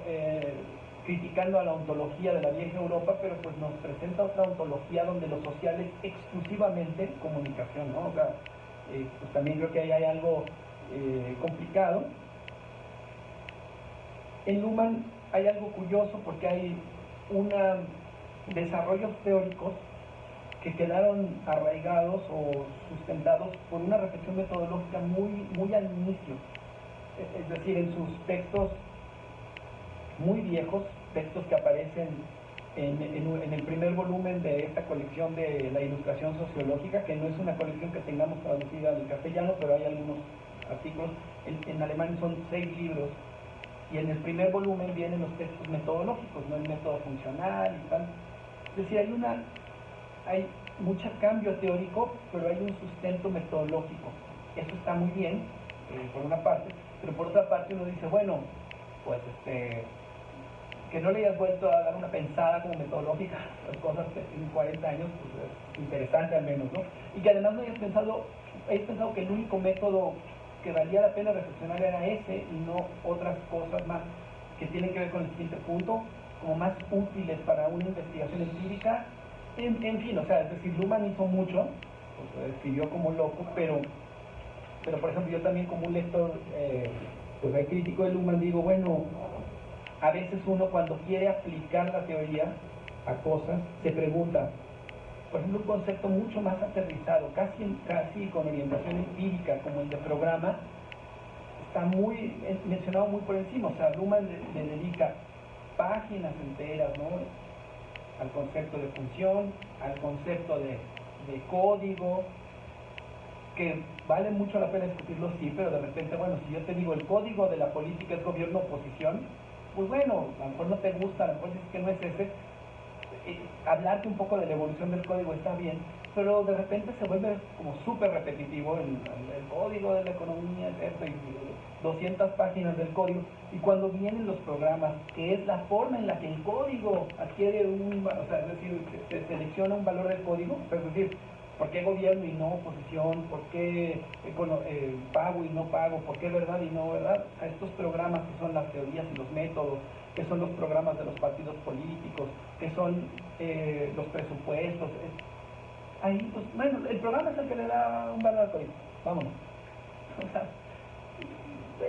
criticando a la ontología de la vieja Europa, pero pues nos presenta otra ontología donde lo social es exclusivamente comunicación, ¿no? O sea, pues también creo que ahí hay algo complicado. En Luhmann hay algo curioso porque hay desarrollos teóricos que quedaron arraigados o sustentados por una reflexión metodológica muy al inicio, es decir, en sus textos muy viejos, textos que aparecen en el primer volumen de esta colección de la ilustración sociológica, que no es una colección que tengamos traducida al castellano, pero hay algunos artículos, en alemán son 6 libros, y en el primer volumen vienen los textos metodológicos, no el método funcional y tal. Es decir, hay mucho cambio teórico, pero hay un sustento metodológico. Eso está muy bien, por una parte, pero por otra parte uno dice, bueno, pues que no le hayas vuelto a dar una pensada como metodológica a las cosas en 40 años, pues es interesante al menos, ¿no? Y que además no hayas pensado que el único método que valía la pena reflexionar era ese y no otras cosas más que tienen que ver con el siguiente punto, como más útiles para una investigación empírica. En fin, o sea, es decir, Luhmann hizo mucho, pues, escribió como loco, pero por ejemplo yo también como un lector pues crítico de Luhmann digo, bueno, a veces uno cuando quiere aplicar la teoría a cosas se pregunta, por ejemplo, un concepto mucho más aterrizado, casi con orientación empírica, como el de programa, está mencionado muy por encima. O sea, Luhmann le dedica páginas enteras, ¿no?, al concepto de función, al concepto de código, que vale mucho la pena discutirlo, sí, pero de repente, bueno, si yo te digo el código de la política es gobierno-oposición, pues bueno, a lo mejor no te gusta, a lo mejor dices que no es ese, hablarte un poco de la evolución del código está bien, pero de repente se vuelve como súper repetitivo el código de la economía, esto, y 200 páginas del código, y cuando vienen los programas, que es la forma en la que el código adquiere o sea, es decir, se selecciona un valor del código, es decir, ¿por qué gobierno y no oposición? ¿Por qué pago y no pago? ¿Por qué verdad y no verdad? A estos programas que son las teorías y los métodos, que son los programas de los partidos políticos, que son los presupuestos. Ahí, pues, bueno, el programa es el que le da un valor al código. Vámonos. O sea,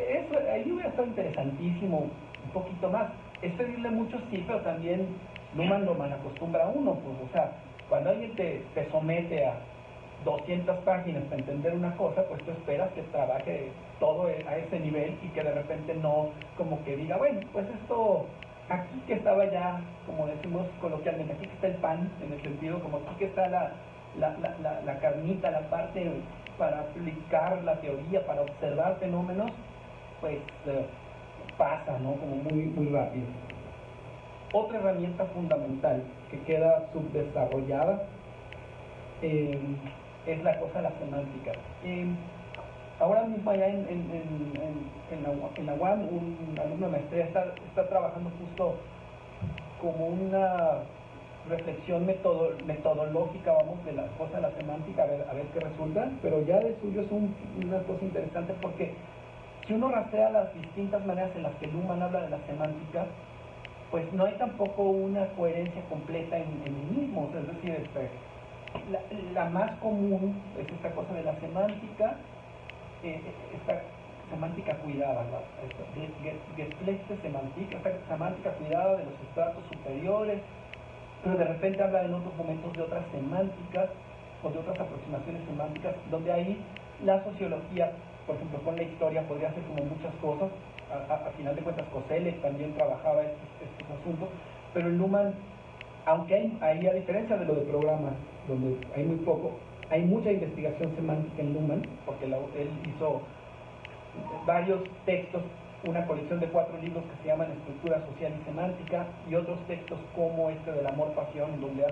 eso, ahí hubiera estado interesantísimo un poquito más. Es pedirle mucho, sí, pero también Luhmann lo malacostumbra a uno, pues, o sea, cuando alguien te somete a 200 páginas para entender una cosa, pues tú esperas que trabaje todo a ese nivel y que de repente no, como que diga, bueno, pues esto, aquí que estaba ya, como decimos coloquialmente, aquí que está el pan, en el sentido, como aquí que está la carnita, la parte para aplicar la teoría, para observar fenómenos, pues pasa, ¿no? Como muy rápido. Otra herramienta fundamental que queda subdesarrollada es la cosa de la semántica. Ahora mismo allá en la UAM, un alumno de maestría está trabajando justo como una reflexión metodológica, vamos, de la cosa de la semántica, a ver qué resulta, pero ya de suyo es una cosa interesante porque si uno rastrea las distintas maneras en las que Luhmann habla de la semántica, pues no hay tampoco una coherencia completa en el mismo, o sea, es decir, la más común es esta cosa de la semántica, esta semántica cuidada, Geschlechte Semantik, esta semántica cuidada de los estratos superiores, pero de repente habla en otros momentos de otras semánticas o de otras aproximaciones semánticas, donde ahí la sociología, por ejemplo, con la historia podría hacer como muchas cosas. A final de cuentas, Koselleck también trabajaba estos asuntos, pero en Luhmann, aunque hay a diferencia de lo de programas, donde hay muy poco, hay mucha investigación semántica en Luhmann, porque él hizo varios textos, una colección de 4 libros que se llaman Estructura Social y Semántica, y otros textos como este del Amor-Pasión, donde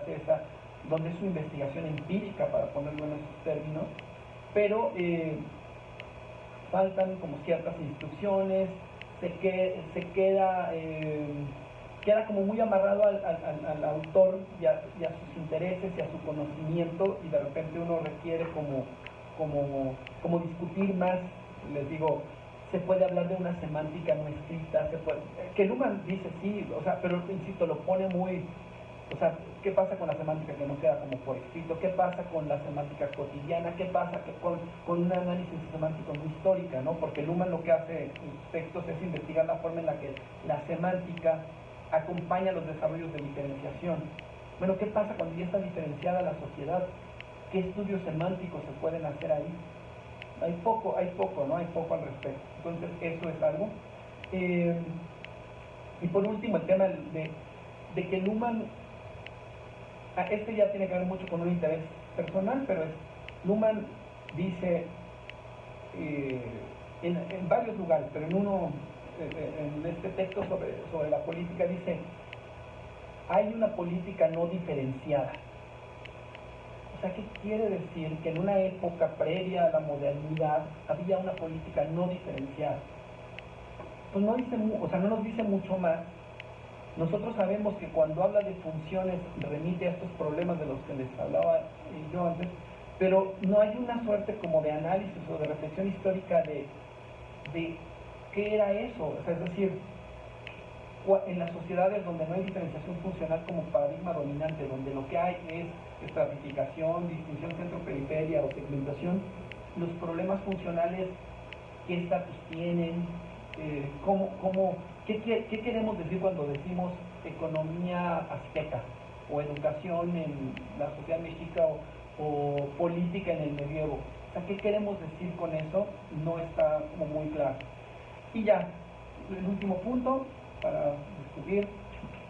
donde es su investigación empírica, para ponerlo en esos términos, pero faltan como ciertas instrucciones, se queda como muy amarrado al autor y a sus intereses y a su conocimiento, y de repente uno requiere como discutir más. Les digo, se puede hablar de una semántica no escrita, que Luhmann dice sí, o sea, pero insisto, lo pone muy, o sea, ¿qué pasa con la semántica que no queda como por escrito? ¿Qué pasa con la semántica cotidiana? ¿Qué pasa con un análisis semántico no histórica, ¿no? Porque Luhmann lo que hace en sus textos es investigar la forma en la que la semántica acompaña los desarrollos de diferenciación. Bueno, ¿qué pasa cuando ya está diferenciada la sociedad? ¿Qué estudios semánticos se pueden hacer ahí? Hay poco, ¿no? Hay poco al respecto. Entonces, eso es algo. Y por último, el tema de que Luhmann, este ya tiene que ver mucho con un interés personal, pero Luhmann dice en varios lugares, pero en este texto sobre la política dice, hay una política no diferenciada. O sea, ¿qué quiere decir? Que en una época previa a la modernidad había una política no diferenciada. Pues no nos dice mucho más. Nosotros sabemos que cuando habla de funciones remite a estos problemas de los que les hablaba yo antes, pero no hay una suerte como de análisis o de reflexión histórica de qué era eso. O sea, es decir, en las sociedades donde no hay diferenciación funcional como paradigma dominante, donde lo que hay es estratificación, distinción centro-periferia o segmentación, los problemas funcionales, ¿qué estatus tienen? ¿Qué queremos decir cuando decimos economía azteca o educación en la sociedad mexica o política en el medievo? O sea, ¿qué queremos decir con eso? No está como muy claro. Y ya, el último punto para discutir,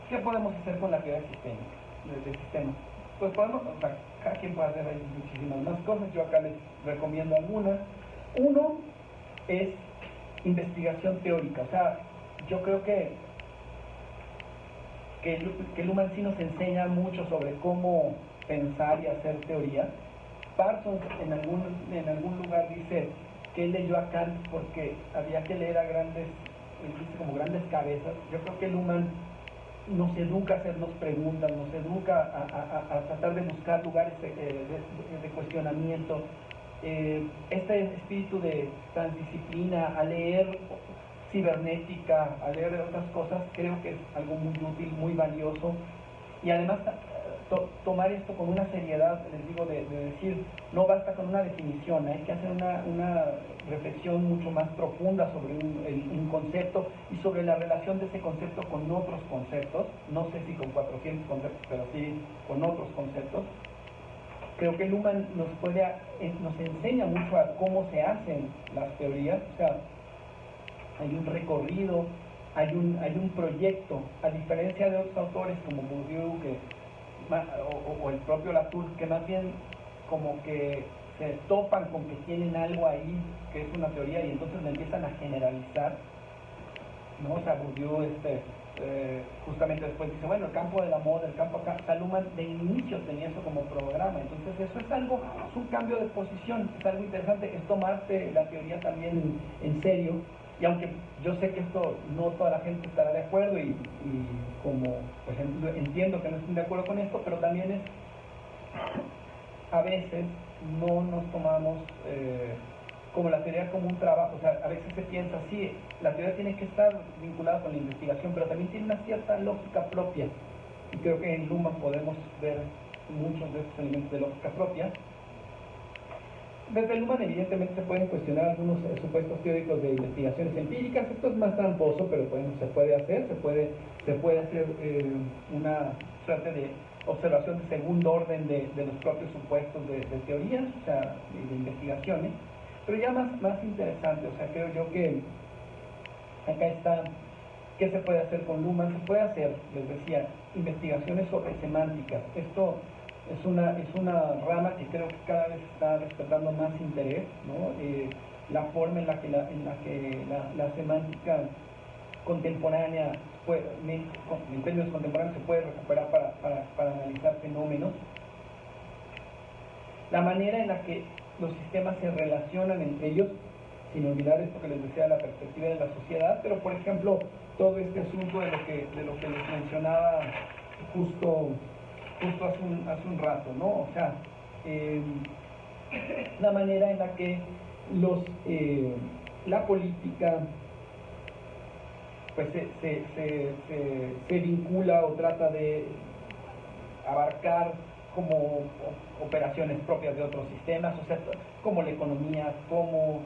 ¿qué podemos hacer con la teoría del sistema? Pues cada quien puede hacer muchísimas más cosas, yo acá les recomiendo algunas. Uno es investigación teórica, o sea, yo creo que Luhmann sí nos enseña mucho sobre cómo pensar y hacer teoría. Parsons en algún lugar dice que él leyó a Kant porque había que leer a grandes cabezas. Yo creo que Luhmann nos educa a hacernos preguntas, nos educa a tratar de buscar lugares de cuestionamiento. Este espíritu de transdisciplina, a leer cibernética, a leer otras cosas, creo que es algo muy útil, muy valioso, y además tomar esto con una seriedad, les digo, de decir, no basta con una definición, hay que hacer una reflexión mucho más profunda sobre un concepto y sobre la relación de ese concepto con otros conceptos, no sé si con 400 conceptos, pero sí con otros conceptos. Creo que Luhmann nos enseña mucho a cómo se hacen las teorías, o sea, hay un recorrido, hay un proyecto, a diferencia de otros autores como Bourdieu o el propio Latour, que más bien como que se topan con que tienen algo ahí que es una teoría y entonces la empiezan a generalizar, ¿no? O sea, Bourdieu justamente después dice, bueno, el campo de la moda, el campo acá, Luhmann de inicio tenía eso como programa, entonces eso es un cambio de posición, es algo interesante, es tomarte la teoría también en serio, y aunque yo sé que esto no toda la gente estará de acuerdo y como pues entiendo que no estén de acuerdo con esto, pero también a veces no nos tomamos como la teoría como un trabajo, o sea, a veces se piensa así, la teoría tiene que estar vinculada con la investigación, pero también tiene una cierta lógica propia, y creo que en Luhmann podemos ver muchos de estos elementos de lógica propia. Desde Luhmann evidentemente se pueden cuestionar algunos supuestos teóricos de investigaciones empíricas, esto es más tramposo, pero bueno, se puede hacer, se puede hacer una suerte de observación de segundo orden de los propios supuestos de teorías, o sea, de investigaciones. Pero ya más interesante, o sea, creo yo que acá está, ¿qué se puede hacer con Luhmann? Se puede hacer, les decía, investigaciones sobre semántica. Esto es una rama que creo que cada vez está despertando más interés, ¿no? La forma en la que la semántica contemporánea, en términos contemporáneos, se puede recuperar para analizar fenómenos. La manera en la que los sistemas se relacionan entre ellos, sin olvidar esto que les decía, la perspectiva de la sociedad, pero por ejemplo, todo este asunto de lo que les mencionaba justo hace un rato, ¿no? O sea, la manera en la que la política pues se vincula o trata de abarcar como operaciones propias de otros sistemas, o sea, como la economía, como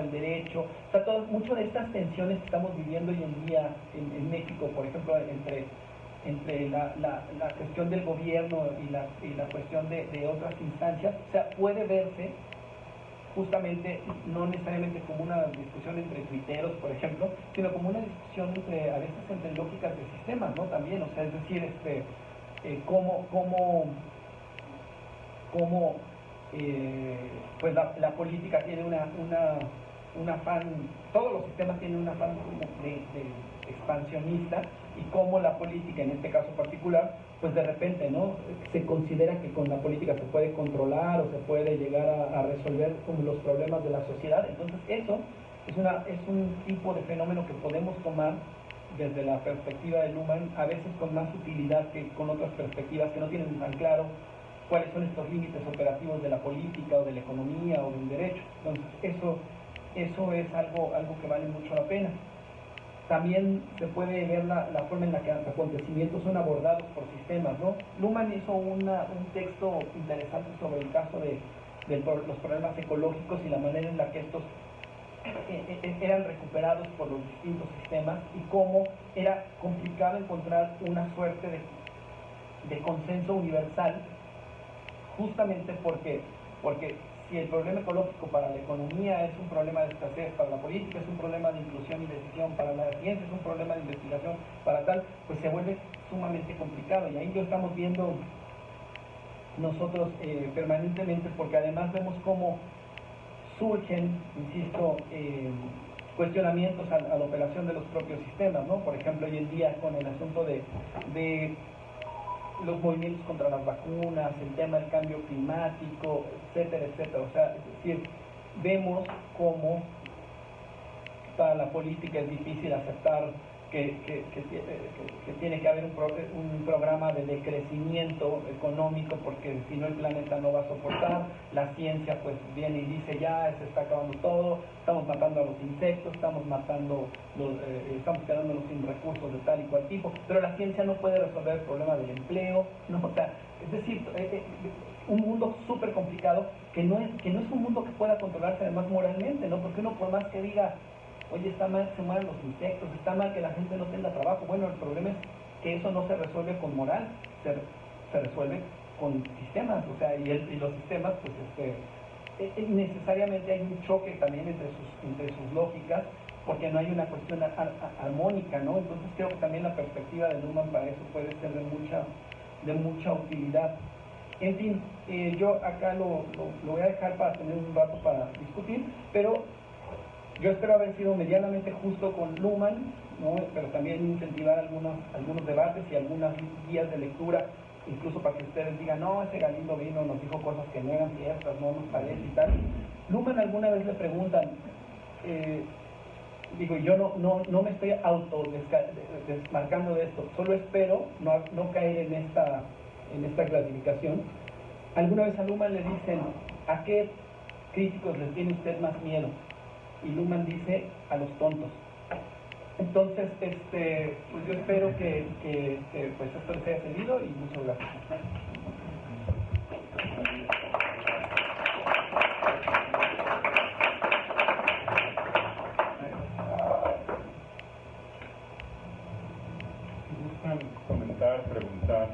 el derecho, o sea, mucho de estas tensiones que estamos viviendo hoy en día en México, por ejemplo, entre la cuestión del gobierno y la cuestión de otras instancias, o sea, puede verse justamente no necesariamente como una discusión entre tuiteros, por ejemplo, sino como una discusión a veces entre lógicas de sistemas, ¿no? También, o sea, es decir, cómo pues la política tiene un afán, todos los sistemas tienen un afán de expansionista, y cómo la política, en este caso particular, pues de repente, ¿no? Se considera que con la política se puede controlar o se puede llegar a resolver como los problemas de la sociedad. Entonces eso es un tipo de fenómeno que podemos tomar desde la perspectiva de Luhmann, a veces con más utilidad que con otras perspectivas que no tienen tan claro cuáles son estos límites operativos de la política o de la economía o del derecho. Entonces eso es algo que vale mucho la pena. También se puede ver la forma en la que los acontecimientos son abordados por sistemas, ¿no? Luhmann hizo un texto interesante sobre el caso de los problemas ecológicos y la manera en la que estos eran recuperados por los distintos sistemas y cómo era complicado encontrar una suerte de consenso universal, justamente porque si el problema ecológico para la economía es un problema de escasez, para la política es un problema de inclusión y decisión, para la ciencia es un problema de investigación, para tal, pues se vuelve sumamente complicado. Y ahí lo estamos viendo nosotros permanentemente, porque además vemos cómo surgen, insisto, cuestionamientos a la operación de los propios sistemas, ¿no? Por ejemplo, hoy en día con el asunto de los movimientos contra las vacunas, el tema del cambio climático, etcétera, etcétera. O sea, es decir, vemos cómo para la política es difícil aceptar que tiene que haber un programa de decrecimiento económico, porque si no el planeta no va a soportar. La ciencia pues viene y dice ya se está acabando todo, estamos matando a los insectos, estamos quedándonos sin recursos de tal y cual tipo, pero la ciencia no puede resolver el problema del empleo, ¿no? O sea, Es decir, un mundo súper complicado que no es un mundo que pueda controlarse además moralmente, ¿no? Porque uno por más que diga, oye, está mal que se mueran los insectos, está mal que la gente no tenga trabajo, bueno, el problema es que eso no se resuelve con moral, se resuelve con sistemas, o sea, y los sistemas, pues, necesariamente hay un choque también entre sus lógicas, porque no hay una cuestión armónica, ¿no? Entonces creo que también la perspectiva de Luhmann para eso puede ser de mucha utilidad. En fin, yo acá lo voy a dejar para tener un rato para discutir, pero yo espero haber sido medianamente justo con Luhmann, ¿no? Pero también incentivar algunos debates y algunas guías de lectura, incluso para que ustedes digan, no, ese Galindo vino, nos dijo cosas que no eran ciertas, no nos parece y tal. Luhmann alguna vez le preguntan, digo, yo no me estoy desmarcando de esto, solo espero no caer en esta clasificación. Alguna vez a Luhmann le dicen, ¿a qué críticos les tiene usted más miedo? Y Luhmann dice, a los tontos. Entonces, pues yo espero que pues esto les haya servido y muchas gracias. Comentar, preguntar.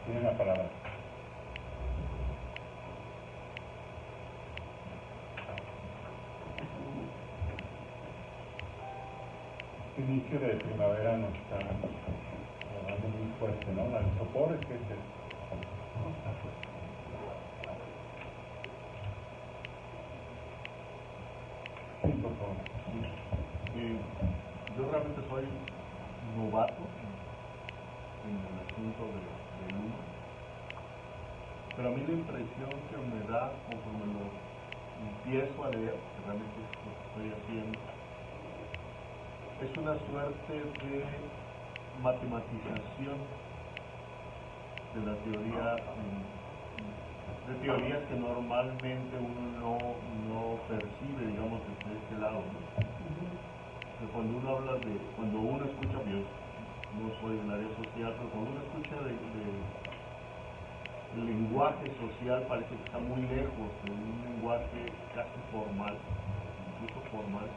Tienen la palabra. El inicio de primavera nos está dando muy fuerte, ¿no? La sopor es que es sí, por favor. Yo realmente soy novato en el asunto de Luhmann, pero a mí la impresión que me da conforme lo empiezo a leer, que realmente es lo que estoy haciendo, es una suerte de matematización de la teoría, de teorías que normalmente uno no percibe, digamos, desde este lado, ¿no? Cuando uno escucha, yo no soy del área social, pero cuando uno escucha el lenguaje social parece que está muy lejos de un lenguaje casi formal, incluso formal,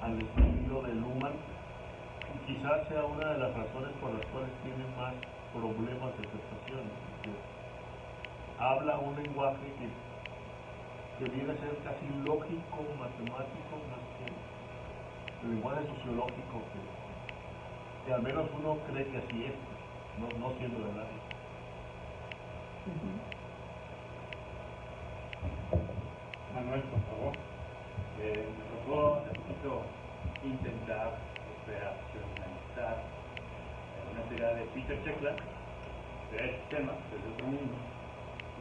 al estilo de Luhmann, y quizás sea una de las razones por las cuales tiene más problemas de aceptación, porque habla un lenguaje que viene a ser casi lógico, matemático, más que el lenguaje sociológico que al menos uno cree que así es, no siendo de nadie. Manuel, por favor. Me tocó hace poquito intentar operacionalizar una teoría de Peter Checkland de este tema, desde otro mundo,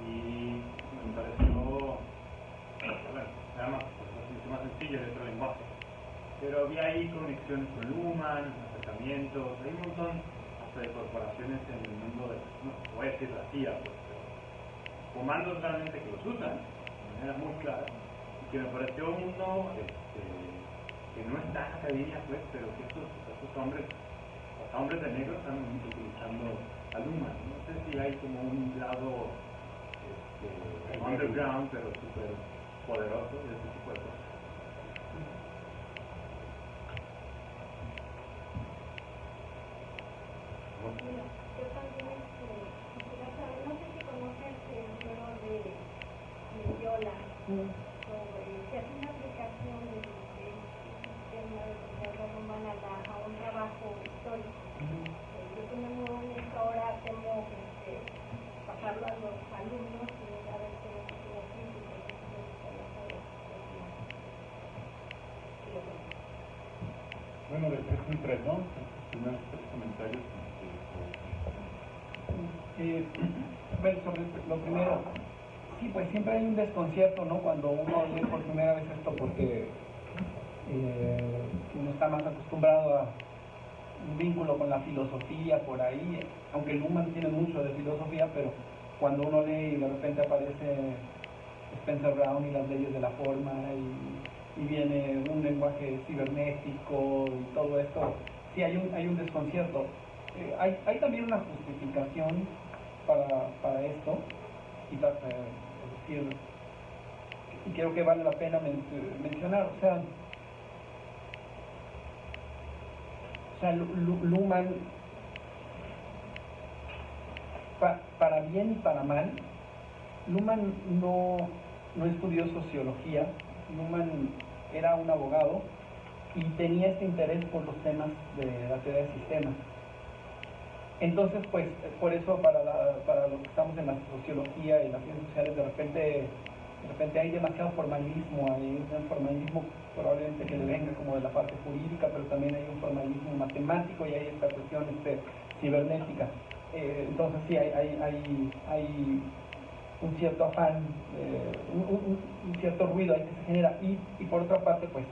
y me pareció, bueno, nada más, mucho más sencilla de otro lenguaje. Pero había ahí conexiones con Luhmann, acercamientos, hay un montón hasta de corporaciones en el mundo de, no voy a decir la CIA, pues, pero comandos realmente que los usan de manera muy clara, y que me pareció un mundo que no está en la academia, pues, pero que estos hombres, hasta hombres de negro, están utilizando a Luhmann. No sé si hay como un lado underground, pero súper poderoso de este tipo de cosas. Bueno, yo también quisiera saber, no sé si conoces el libro de Yola, sobre que hace una aplicación del sistema de sociedad humana a un trabajo histórico. Yo como ahora temo pasarlo a los alumnos y a ver si es como crítico. Bueno, de tres en tres, ¿no? Primeros tres comentarios. Bueno, sobre lo primero, sí, pues siempre hay un desconcierto, ¿no? Cuando uno lee por primera vez esto, porque uno está más acostumbrado a un vínculo con la filosofía por ahí, aunque Luhmann tiene mucho de filosofía, pero cuando uno lee y de repente aparece Spencer Brown y las leyes de la forma y viene un lenguaje cibernético y todo esto, sí hay un desconcierto. hay también una justificación para esto, y es decir, y creo que vale la pena mencionar, o sea, Luhmann, para bien y para mal, Luhmann no estudió sociología. Luhmann era un abogado y tenía este interés por los temas de la teoría de sistemas. Entonces, pues, por eso para los que estamos en la sociología y las ciencias sociales, de repente hay demasiado formalismo, hay un formalismo probablemente que le venga como de la parte jurídica, pero también hay un formalismo matemático y hay esta cuestión cibernética. Entonces sí, hay un cierto afán, un cierto ruido ahí que se genera, y por otra parte, pues,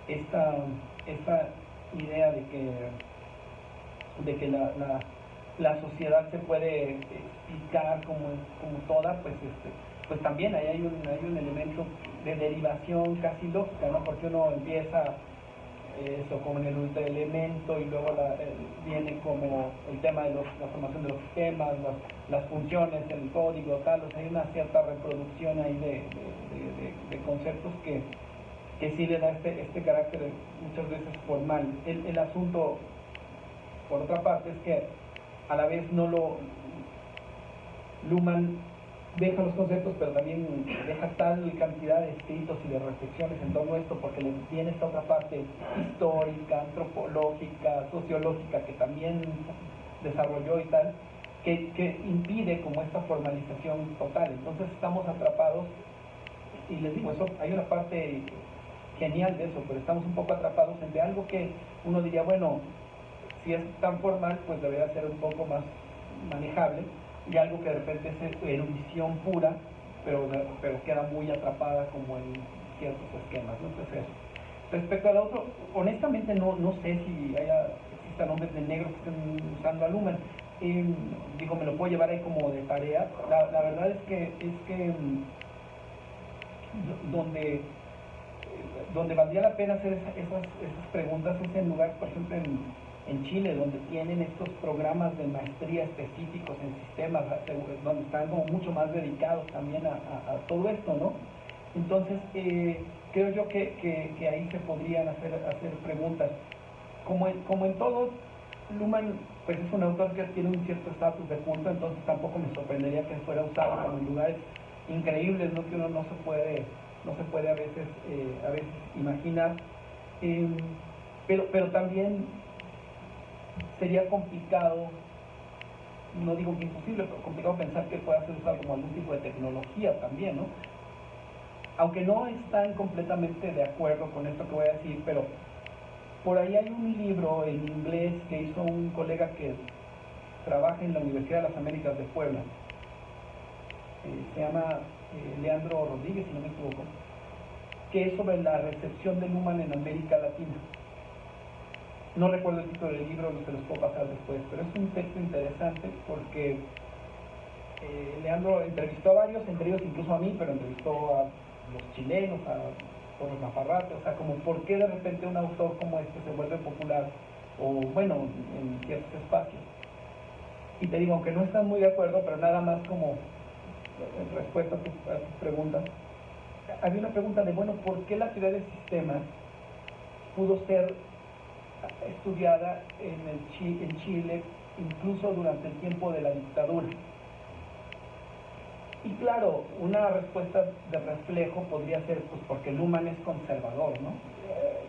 esta idea de que la sociedad se puede explicar como toda, pues también ahí hay un elemento de derivación casi lógica, ¿no? Porque uno empieza eso como en el ultraelemento y luego viene como el tema de la formación de los sistemas, las funciones, el código, tal, o sea, hay una cierta reproducción ahí de conceptos que sí le da este carácter muchas veces formal. El asunto, por otra parte, es que a la vez Luhmann deja los conceptos, pero también deja tal cantidad de escritos y de reflexiones en torno a esto, porque le viene esta otra parte histórica, antropológica, sociológica, que también desarrolló y tal, que impide como esta formalización total. Entonces estamos atrapados, y les digo, eso hay una parte genial de eso, pero estamos un poco atrapados entre algo que uno diría, bueno, si es tan formal, pues debería ser un poco más manejable, y algo que de repente es erudición pura, pero queda muy atrapada como en ciertos esquemas, ¿no? Entonces, respecto al otro, honestamente no sé si existan hombres de negro que estén usando a Luhmann. Digo, me lo puedo llevar ahí como de tarea. La verdad es que donde valdría la pena hacer esas preguntas es en lugares, por ejemplo, en Chile, donde tienen estos programas de maestría específicos en sistemas, donde están como mucho más dedicados también a todo esto, ¿no? Entonces, creo yo que ahí se podrían hacer preguntas. Como en todo, Luhmann pues es un autor que tiene un cierto estatus de culto, entonces tampoco me sorprendería que fuera usado como en lugares increíbles, ¿no? Que uno no se puede a veces imaginar, pero también sería complicado, no digo que imposible, pero complicado pensar que pueda ser usado como algún tipo de tecnología también, ¿no? Aunque no están completamente de acuerdo con esto que voy a decir, pero por ahí hay un libro en inglés que hizo un colega que trabaja en la Universidad de las Américas de Puebla, se llama Leandro Rodríguez, si no me equivoco, que es sobre la recepción de Luhmann en América Latina. No recuerdo el título del libro, no se los puedo pasar después, pero es un texto interesante porque Leandro entrevistó a varios, entre ellos incluso a mí, pero entrevistó a los chilenos, a los Nafarrate, o sea, como por qué de repente un autor como este se vuelve popular, o bueno, en ciertos espacios. Y te digo, aunque no están muy de acuerdo, pero nada más como en respuesta a tu pregunta, había una pregunta de, bueno, ¿por qué la teoría de sistemas pudo ser estudiada en Chile incluso durante el tiempo de la dictadura? Y claro, una respuesta de reflejo podría ser, pues porque Luhmann es conservador, ¿no?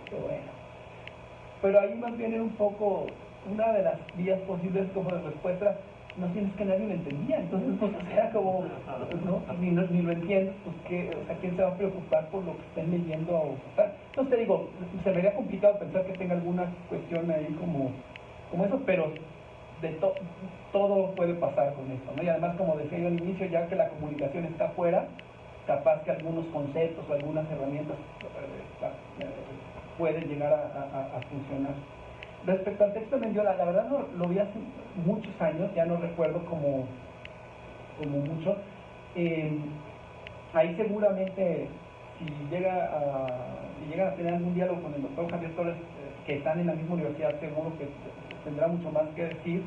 Qué bueno. Pero ahí más bien era un poco, una de las vías posibles como de respuesta, no tienes que nadie lo entendía, entonces pues o sea como, ¿no? Ni lo entiendes, pues ¿quién se va a preocupar por lo que estén leyendo o tal? Entonces te digo, se me haría complicado pensar que tenga alguna cuestión ahí como eso, pero todo puede pasar con esto, ¿no? Y además, como decía yo al inicio, ya que la comunicación está afuera, capaz que algunos conceptos o algunas herramientas pueden llegar a funcionar. Respecto al texto de Mendiola, la verdad lo vi hace muchos años, ya no recuerdo como mucho. Ahí seguramente, si llegan a tener algún diálogo con el doctor Javier Torres que están en la misma universidad seguro que tendrá mucho más que decir.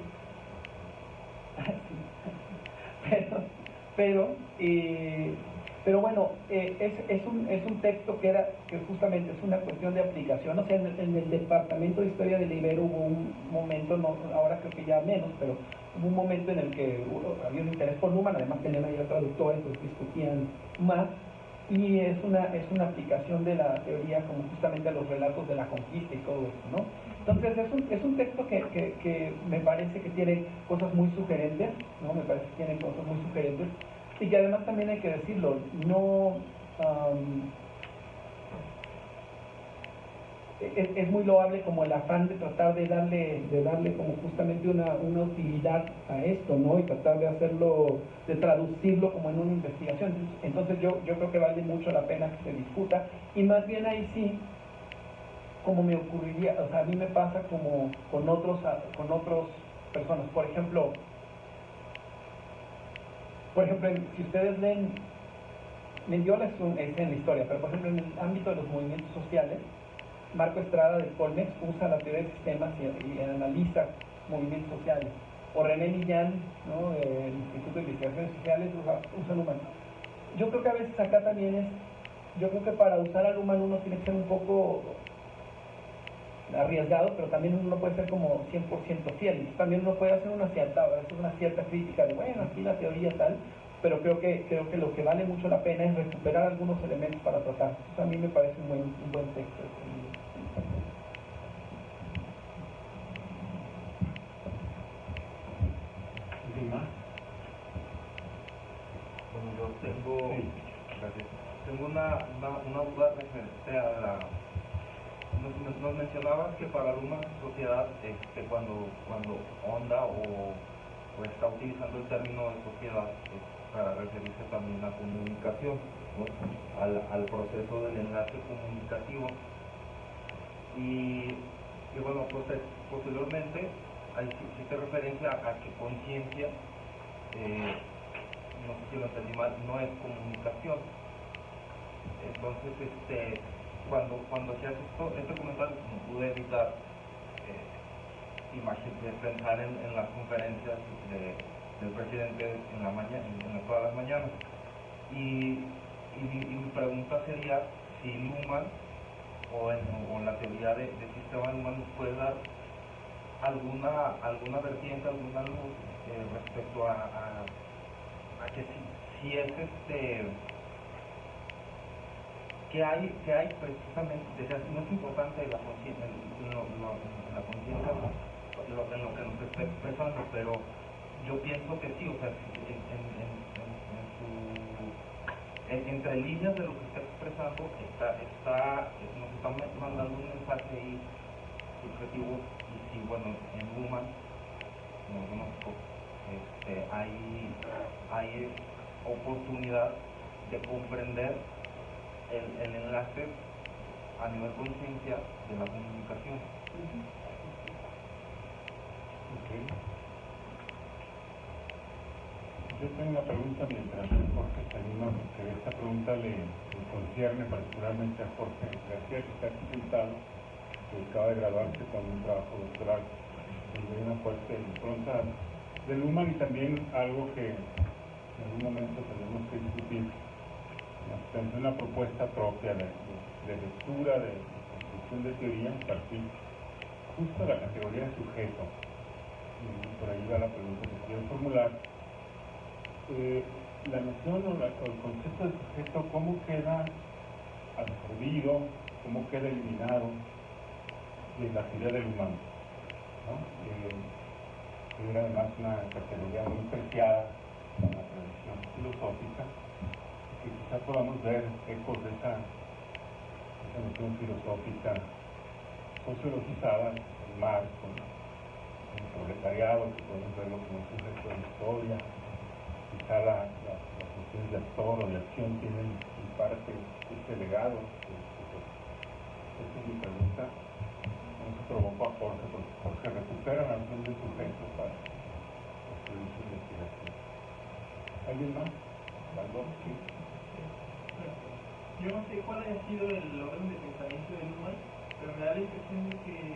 Pero bueno, es un texto que justamente es una cuestión de aplicación. O sea, en el departamento de historia del Ibero hubo un momento, no, ahora creo que ya menos, pero hubo un momento en el que había un interés por Luhmann, además tenían ahí a traductores, pues discutían más, y es una aplicación de la teoría como justamente a los relatos de la conquista y todo eso, ¿no? Entonces es un texto que me parece que tiene cosas muy sugerentes, ¿no? Me parece que tiene cosas muy sugerentes, y que además también hay que decirlo, no... es muy loable como el afán de tratar de darle como justamente una utilidad a esto, ¿no? Y tratar de hacerlo, de traducirlo como en una investigación. Entonces yo creo que vale mucho la pena que se discuta, y más bien ahí sí, como me ocurriría, o sea, a mí me pasa como con otros personas. Por ejemplo, si ustedes leen, Mendiola es en la historia, pero por ejemplo en el ámbito de los movimientos sociales, Marco Estrada del Colmex usa la teoría de sistemas y analiza movimientos sociales. O René Millán, ¿no? Del Instituto de Investigaciones Sociales, usa Luhmann. Yo creo que a veces acá también yo creo que para usar a Luhmann uno tiene que ser un poco arriesgado, pero también uno no puede ser como 100% fiel. Entonces, también uno puede hacer una cierta crítica de, bueno, aquí la teoría tal, pero creo que lo que vale mucho la pena es recuperar algunos elementos para tratar. Entonces, a mí me parece un buen texto. Bueno, yo tengo una duda referente a la... Nos mencionabas que para Luhmann sociedad, cuando onda o está utilizando el término de sociedad para referirse también a comunicación, ¿no? al proceso del enlace comunicativo. Y bueno, posteriormente existe referencia a que conciencia, no sé si lo entendí mal, no es comunicación. Entonces, cuando hacías este comentario, no pude evitar pensar en las conferencias del presidente todas las mañanas. Y mi pregunta sería si Luhmann o en la teoría de sistema Luhmann nos puede dar alguna vertiente, alguna luz respecto a que si es que hay precisamente, no es importante la conciencia, la conciencia en lo que nos está expresando, pero yo pienso que sí, o sea, entre líneas de lo que está expresando nos está mandando un mensaje ahí subjetivo, y si, bueno, en Luhmann, como conozco, hay oportunidad de comprender el enlace a nivel conciencia de la comunicación. Okay. Yo tengo una pregunta mientras Jorge se anima, porque esta pregunta le concierne particularmente a Jorge García, que está aquí sentado, que acaba de graduarse con un trabajo doctoral y una fuerte impronta de Luhmann, y también algo que en algún momento tenemos que discutir. Pensé una propuesta propia de lectura, de construcción de teoría, en partir justo de la categoría de sujeto. Y por ahí va la pregunta que quiero formular. La noción o el concepto de sujeto, ¿cómo queda absorbido, cómo queda eliminado de la teoría de Luhmann, ¿no? Era además una categoría muy preciada en la tradición filosófica, que quizá podamos ver ecos de esa noción filosófica sociologizada en Marx, con el proletariado, que podemos verlo como un sujeto de la historia. Quizá las funciones de actor o de acción tienen en parte este legado. Esta es mi pregunta. No se provoco a Jorge, porque Jorge recupera la noción del sujeto para construir su investigación. ¿Alguien más? ¿Algo? Sí. Yo no sé cuál ha sido el orden de pensamiento de Luhmann, pero me da la impresión de que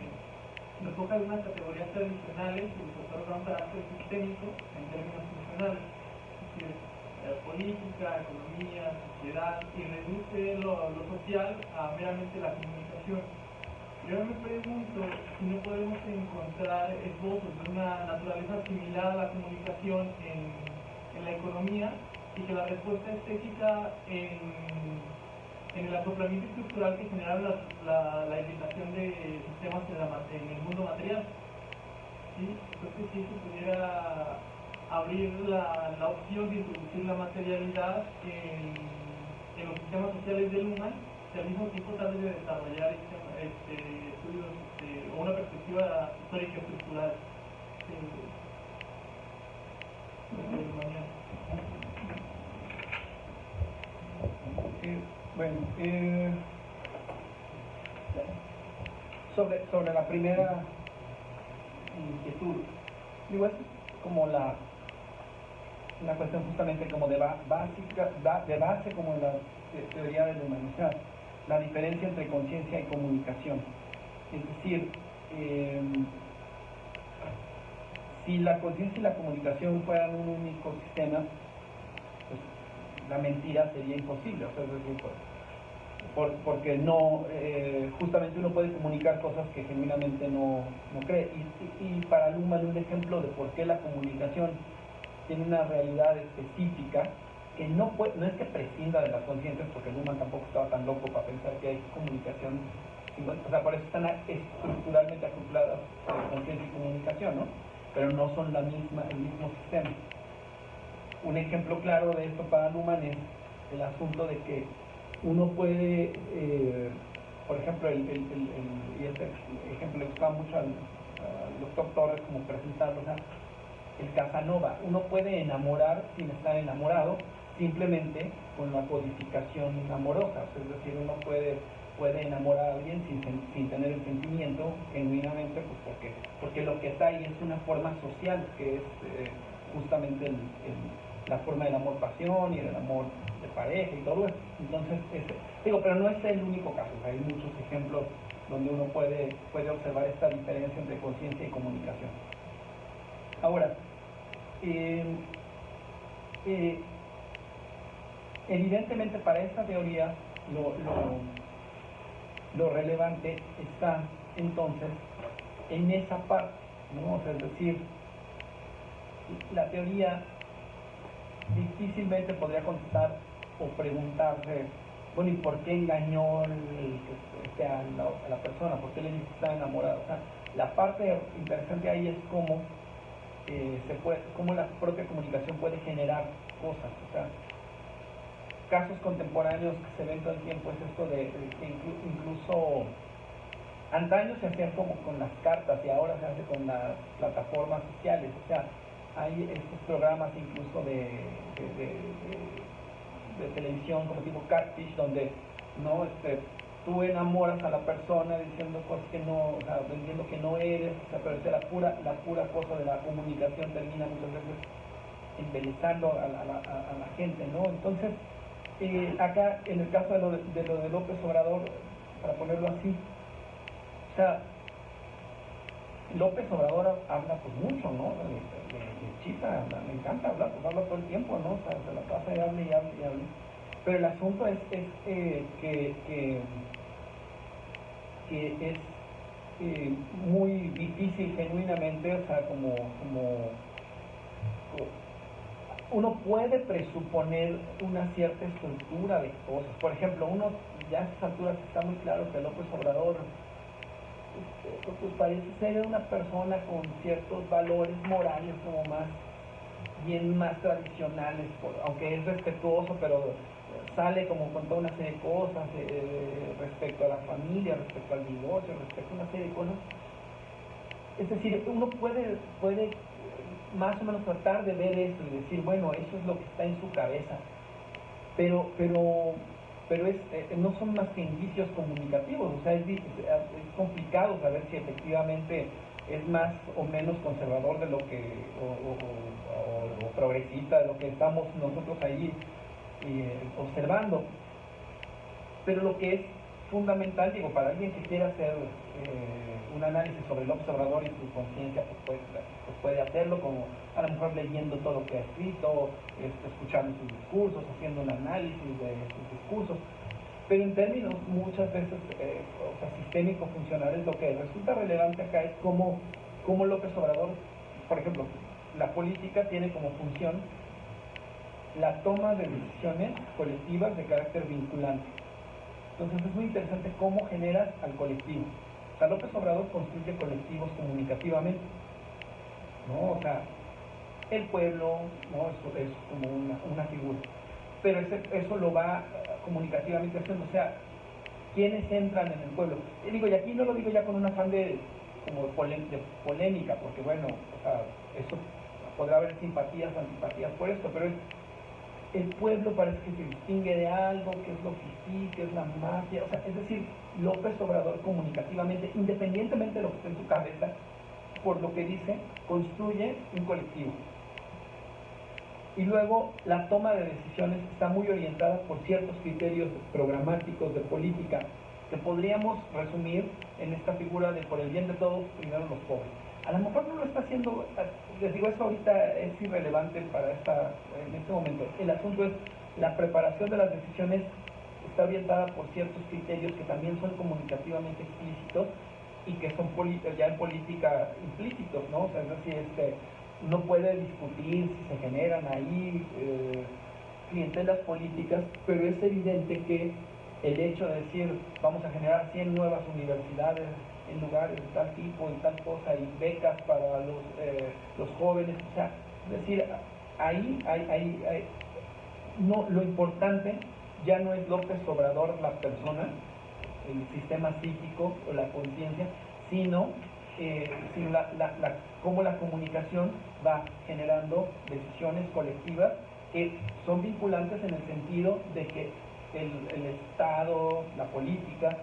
despoja de unas categorías tradicionales y les otorga un carácter sistémico en términos funcionales, es decir, política, economía, sociedad, y reduce lo social a meramente la comunicación. Yo me pregunto si no podemos encontrar esbozos de una naturaleza similar a la comunicación en la economía, y que la respuesta estética en el acoplamiento estructural que generaron la irritación de sistemas en el mundo material. ¿Sí? Entonces, si se pudiera abrir la opción de introducir la materialidad en los sistemas sociales del Luhmann, y al mismo tiempo tal vez de desarrollar estudios o una perspectiva histórica estructural Bueno, sobre la primera inquietud, digo, es como una cuestión justamente como de base como en la teoría de la humanidad, la diferencia entre conciencia y comunicación. Es decir, si la conciencia y la comunicación fueran un único sistema, pues la mentira sería imposible, o sea, es decir, porque no, justamente uno puede comunicar cosas que genuinamente no cree. Y para Luhmann un ejemplo de por qué la comunicación tiene una realidad específica que no es que prescinda de las conciencias, porque Luhmann tampoco estaba tan loco para pensar que hay comunicación, o sea, por eso están estructuralmente acopladas conciencia y comunicación, ¿no? Pero no son el mismo sistema. Un ejemplo claro de esto para Luhmann es el asunto de que uno puede, por ejemplo, y este ejemplo le gustaba mucho al doctor Torres como presentarlo, o sea, el Casanova. Uno puede enamorar sin estar enamorado, simplemente con la codificación amorosa, es decir, uno puede enamorar a alguien sin tener el sentimiento genuinamente, pues porque lo que está ahí es una forma social, que es justamente la forma del amor-pasión y del amor de pareja y todo eso. Entonces, pero no es el único caso, o sea, hay muchos ejemplos donde uno puede observar esta diferencia entre conciencia y comunicación. Ahora, evidentemente para esta teoría lo relevante está entonces en esa parte, ¿no? O sea, es decir, la teoría difícilmente podría contestar o preguntarse, bueno, ¿y por qué engañó a la persona? ¿Por qué le dice que está enamorado? O sea, la parte interesante ahí es cómo cómo la propia comunicación puede generar cosas. O sea, casos contemporáneos que se ven todo el tiempo es esto de que incluso antaño se hacía como con las cartas y ahora se hace con las plataformas sociales. O sea, hay estos programas incluso de televisión como tipo Catfish, donde no tú enamoras a la persona diciendo cosas que no, o sea, vendiendo que no eres, o sea, pero es la pura cosa de la comunicación termina muchas veces embelezando a la gente, ¿no? Entonces, acá en el caso de lo de López Obrador, para ponerlo así, o sea, López Obrador habla pues mucho, ¿no? De Chita, le encanta hablar, pues habla todo el tiempo, ¿no? O sea, se la pasa y hable y hable y hable. Pero el asunto es que es muy difícil genuinamente, o sea, como uno puede presuponer una cierta estructura de cosas. Por ejemplo, uno ya a estas alturas está muy claro que López Obrador pues parece ser una persona con ciertos valores morales como más tradicionales, aunque es respetuoso, pero sale como con toda una serie de cosas respecto a la familia, respecto al divorcio, respecto a una serie de cosas. Es decir, uno puede más o menos tratar de ver eso y decir, bueno, eso es lo que está en su cabeza, pero no son más que indicios comunicativos. O sea, es complicado saber si efectivamente es más o menos conservador de lo que o progresista de lo que estamos nosotros ahí observando. Pero lo que es fundamental, digo, para alguien que quiera hacer un análisis sobre el observador y su conciencia, pues puede hacerlo, como a lo mejor leyendo todo lo que ha escrito, escuchando sus discursos, haciendo un análisis de sus discursos. Pero en términos muchas veces sistémico-funcionales, lo que resulta relevante acá es cómo López Obrador, por ejemplo, la política tiene como función la toma de decisiones colectivas de carácter vinculante. Entonces es muy interesante cómo generas al colectivo. O sea, López Obrador construye colectivos comunicativamente, ¿no? O sea, el pueblo, ¿no? Eso es como una figura. Pero eso lo va comunicativamente haciendo, o sea, ¿quiénes entran en el pueblo? Y aquí no lo digo ya con un afán de polémica, porque bueno, o sea, eso podrá haber simpatías o antipatías por esto, pero el pueblo parece que se distingue de algo, que es lo fifí, que es la mafia, o sea, es decir, López Obrador comunicativamente, independientemente de lo que esté en su cabeza, por lo que dice, construye un colectivo. Y luego la toma de decisiones está muy orientada por ciertos criterios programáticos de política que podríamos resumir en esta figura de por el bien de todos, primero los pobres. A lo mejor no lo está haciendo, les digo, eso ahorita es irrelevante en este momento. El asunto es la preparación de las decisiones está orientada por ciertos criterios que también son comunicativamente explícitos y que son ya en política implícitos, ¿no? O sea, es decir, no puede discutir si se generan ahí clientelas políticas, pero es evidente que el hecho de decir vamos a generar 100 nuevas universidades en lugares de tal tipo y tal cosa y becas para los jóvenes, o sea, es decir, ahí no, lo importante ya no es López Obrador la persona, el sistema psíquico o la conciencia, sino cómo la comunicación va generando decisiones colectivas que son vinculantes en el sentido de que el Estado, la política,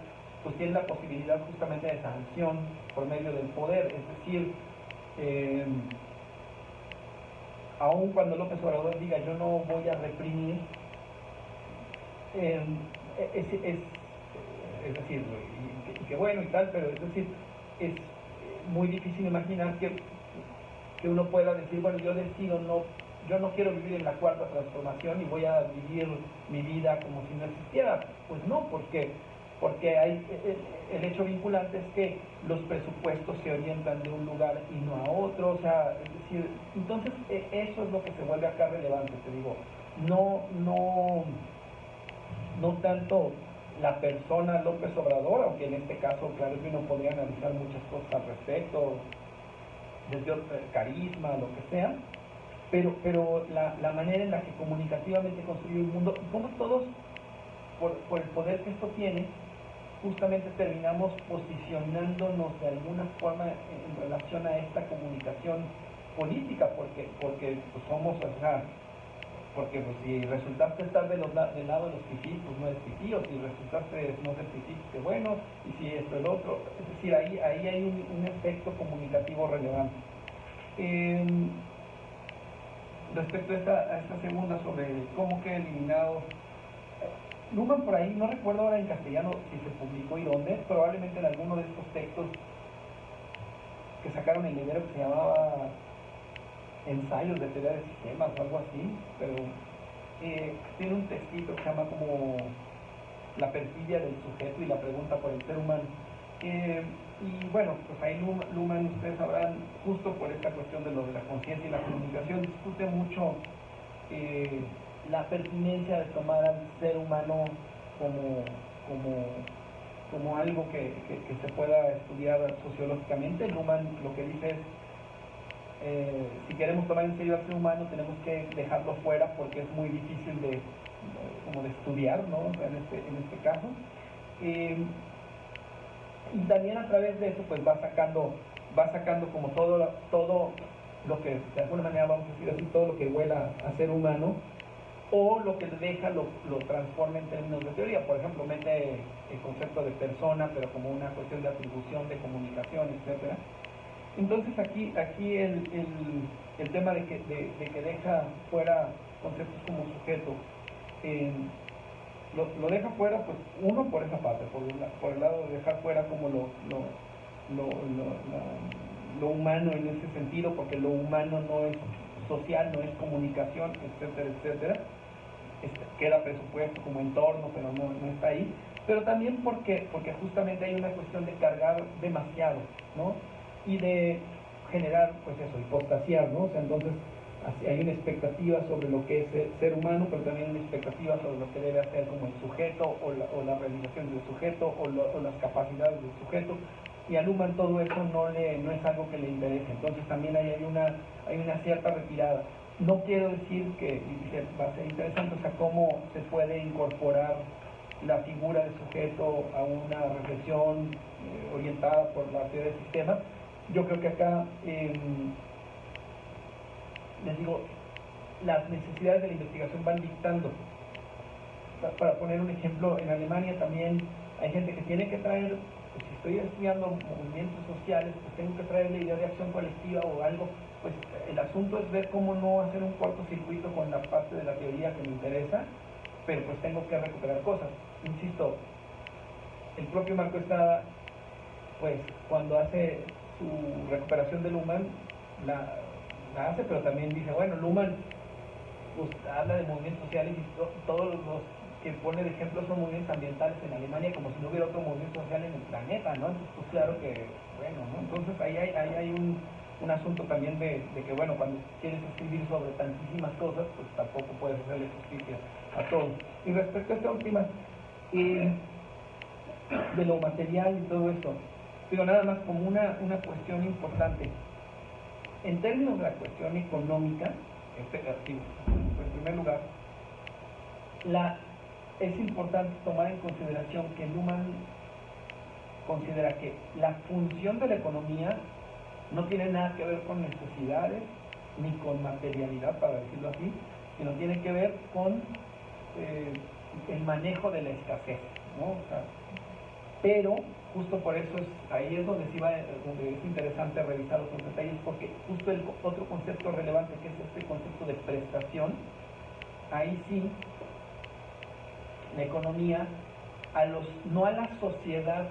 pues tiene la posibilidad justamente de sanción por medio del poder, es decir, aun cuando López Obrador diga yo no voy a reprimir, es decir, y que bueno y tal, pero es decir, es muy difícil imaginar que uno pueda decir, bueno, yo decido yo no quiero vivir en la cuarta transformación y voy a vivir mi vida como si no existiera. Pues no, porque el hecho vinculante es que los presupuestos se orientan de un lugar y no a otro, o sea, es decir, entonces eso es lo que se vuelve acá relevante, te digo, no tanto la persona López Obrador, aunque en este caso, claro que uno podría analizar muchas cosas al respecto, desde carisma, lo que sea, pero la manera en la que comunicativamente construye el mundo, y cómo todos, por el poder que esto tiene, justamente terminamos posicionándonos de alguna forma en relación a esta comunicación política, porque pues somos, o sea, porque pues, si resultaste estar del lado de los fifís, pues no eres fifí, o si resultaste no ser fifí, que bueno, y si esto el otro, es decir, ahí hay un efecto comunicativo relevante. Respecto a esta segunda sobre cómo queda eliminado, Luhmann por ahí, no recuerdo ahora en castellano si se publicó y dónde, probablemente en alguno de estos textos que sacaron en libro que se llamaba Ensayos de teoría de sistemas o algo así, pero tiene un textito que se llama como La perfidia del sujeto y la pregunta por el ser humano. Y bueno, pues ahí Luhmann, ustedes sabrán, justo por esta cuestión de lo de la conciencia y la comunicación, discute mucho la pertinencia de tomar al ser humano como algo que se pueda estudiar sociológicamente. Luhmann lo que dice es, si queremos tomar en serio al ser humano tenemos que dejarlo fuera porque es muy difícil de estudiar, ¿no? En este caso. Y también a través de eso pues va sacando como todo lo que de alguna manera vamos a decir así, todo lo que huela a ser humano, o lo que deja lo transforma en términos de teoría. Por ejemplo, mete el concepto de persona, pero como una cuestión de atribución, de comunicación, etcétera. Entonces aquí el tema de que deja fuera conceptos como sujeto, lo deja fuera, pues uno por esa parte, por el lado de dejar fuera como lo humano en ese sentido, porque lo humano no es social, no es comunicación, etcétera, etcétera. Queda presupuesto como entorno, pero no está ahí. Pero también porque justamente hay una cuestión de cargar demasiado, ¿no? Y de generar, pues eso, hipostasiar, ¿no? O sea, entonces hay una expectativa sobre lo que es ser humano, pero también una expectativa sobre lo que debe hacer como el sujeto, o la realización del sujeto, o las capacidades del sujeto. Y a Luhmann todo eso no es algo que le interese. Entonces también hay una cierta retirada. No quiero decir que va a ser interesante, o sea, cómo se puede incorporar la figura del sujeto a una reflexión orientada por la teoría del sistema. Yo creo que acá, les digo, las necesidades de la investigación van dictando. Para poner un ejemplo, en Alemania también hay gente que tiene que traer, pues, si estoy estudiando movimientos sociales, pues tengo que traer la idea de acción colectiva o algo. Pues el asunto es ver cómo no hacer un cortocircuito con la parte de la teoría que me interesa, pero pues tengo que recuperar cosas. Insisto, el propio Marco Estrada, pues cuando hace su recuperación de Luhmann, la hace, pero también dice, bueno, Luhmann pues, habla de movimientos sociales y todos los que pone de ejemplo son movimientos ambientales en Alemania, como si no hubiera otro movimiento social en el planeta, ¿no? Entonces, pues claro que, bueno, ¿no? Entonces ahí hay un asunto también de que, bueno, cuando quieres escribir sobre tantísimas cosas, pues tampoco puedes hacerle justicia a todo. Y respecto a esta última, de lo material y todo esto, digo nada más como una cuestión importante. En términos de la cuestión económica, en primer lugar, es importante tomar en consideración que Luhmann considera que la función de la economía no tiene nada que ver con necesidades ni con materialidad, para decirlo así, sino tiene que ver con el manejo de la escasez, ¿no? O sea, pero justo por eso ahí es donde es interesante revisar otros detalles, porque justo el otro concepto relevante, que es este concepto de prestación, ahí sí la economía no a la sociedad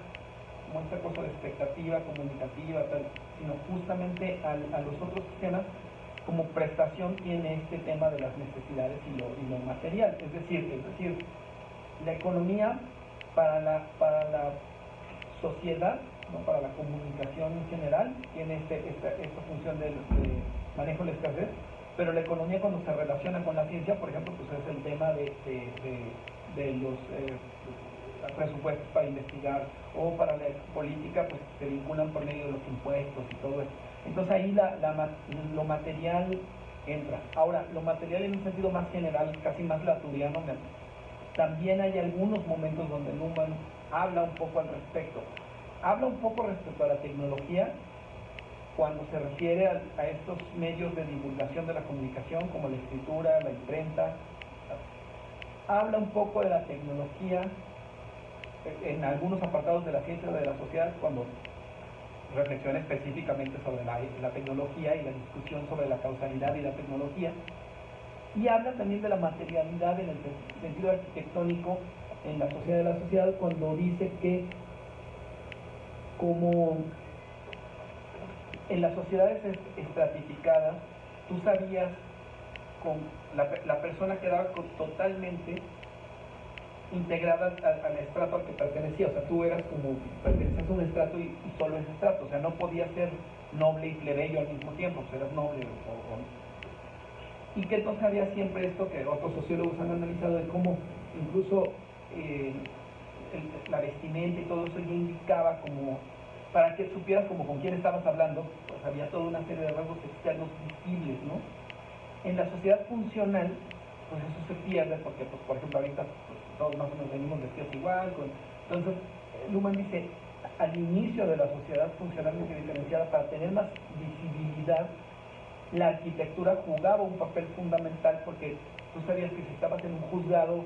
como esta cosa de expectativa comunicativa, sino justamente a los otros sistemas como prestación tiene este tema de las necesidades y lo material. Es decir, la economía para la sociedad, ¿no? Para la comunicación en general, tiene esta función de manejo de la escasez, pero la economía cuando se relaciona con la ciencia, por ejemplo, pues es el tema de los presupuestos para investigar, o para la política, pues se vinculan por medio de los impuestos y todo eso. Entonces ahí lo material entra. Ahora, lo material en un sentido más general, casi más laturiano, también hay algunos momentos donde Luhmann habla un poco al respecto. Habla un poco respecto a la tecnología cuando se refiere a estos medios de divulgación de la comunicación, como la escritura, la imprenta. Habla un poco de la tecnología en algunos apartados de la ciencia de la sociedad, cuando reflexiona específicamente sobre la tecnología y la discusión sobre la causalidad y la tecnología. Y habla también de la materialidad en el sentido arquitectónico en la sociedad de la sociedad, cuando dice que como en las sociedades estratificadas, tú sabías, la persona quedaba totalmente integrada al estrato al que pertenecía. O sea, tú eras como, pertenecías a un estrato y solo ese estrato. O sea, no podías ser noble y plebeyo al mismo tiempo, pues eras noble y que entonces había siempre esto que otros sociólogos han analizado, de cómo incluso la vestimenta y todo eso ya indicaba como, para que supieras como con quién estabas hablando, pues había toda una serie de rasgos externos visibles, ¿no? En la sociedad funcional, pues eso se pierde, porque, pues, por ejemplo, ahorita pues, todos más o menos venimos vestidos igual. Entonces, Luhmann dice, al inicio de la sociedad funcionalmente diferenciada, para tener más visibilidad, la arquitectura jugaba un papel fundamental, porque tú sabías que si estabas en un juzgado,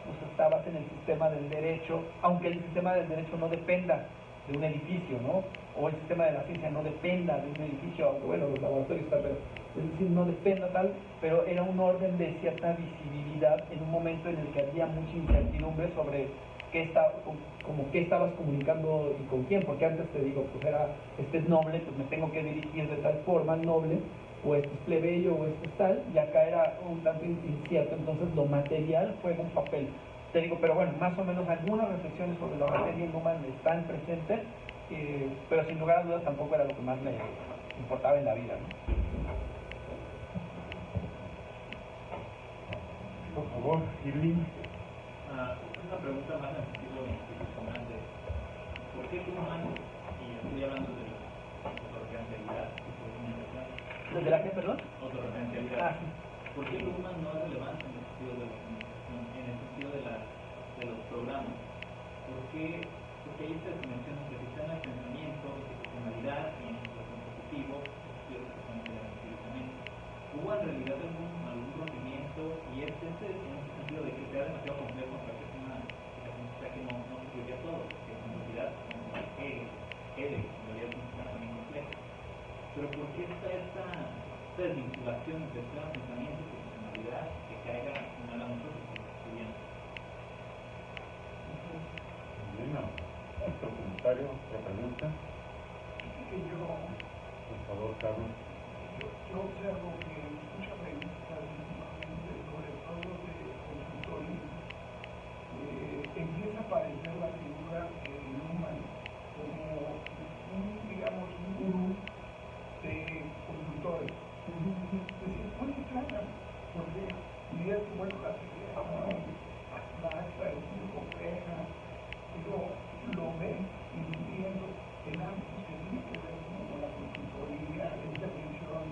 pues estabas en el sistema del derecho, aunque el sistema del derecho no dependa de un edificio, ¿no? O el sistema de la ciencia no dependa de un edificio, aunque bueno, los laboratorios tal, pero es decir, no dependa tal, pero era un orden de cierta visibilidad en un momento en el que había mucha incertidumbre sobre como qué estabas comunicando y con quién, porque antes te digo, pues era, este es noble, pues me tengo que dirigir de tal forma, noble, o este es plebeyo, o este es tal, y acá era un tanto incierto, entonces lo material juega un papel. Te digo, pero bueno, más o menos algunas reflexiones sobre la materia inhumana están presentes, pero sin lugar a dudas tampoco era lo que más le importaba en la vida, ¿no? Por favor, Irving. Una pregunta más en el sentido institucional de ¿por qué Luhmann, y estoy hablando de la autorreferencialidad, ¿Desde la qué, perdón? autorreferencialidad, ¿por qué Luhmann no es relevante en el sentido de la comunicación, en el sentido de los programas? Porque hay esta dimensión entre sistema de pensamiento, institucionalidad y en su positivo, estudios que son empíricamente. ¿Hubo en realidad algún rompimiento y en ese sentido de que sea demasiado complejo para que sea una aplicación que no incluya todo, que en realidad en realidad es una también compleja? Pero ¿por qué está esta desvinculación entre sistema de pensamiento y institucionalidad que caiga mal a nosotros como estudiantes? Bueno, otro comentario, otra pregunta. Por favor, Carlos. Yo observo que en muchas revistas, sobre todo de consultoría, empieza a aparecer la figura de Luhmann como digamos, un gurú de consultores. Es decir, muy extraña, porque diría que bueno, la teoría abstracta es muy compleja, pero lo ven incluyendo en ámbitos que tienen que ver con la consultoría, la intervención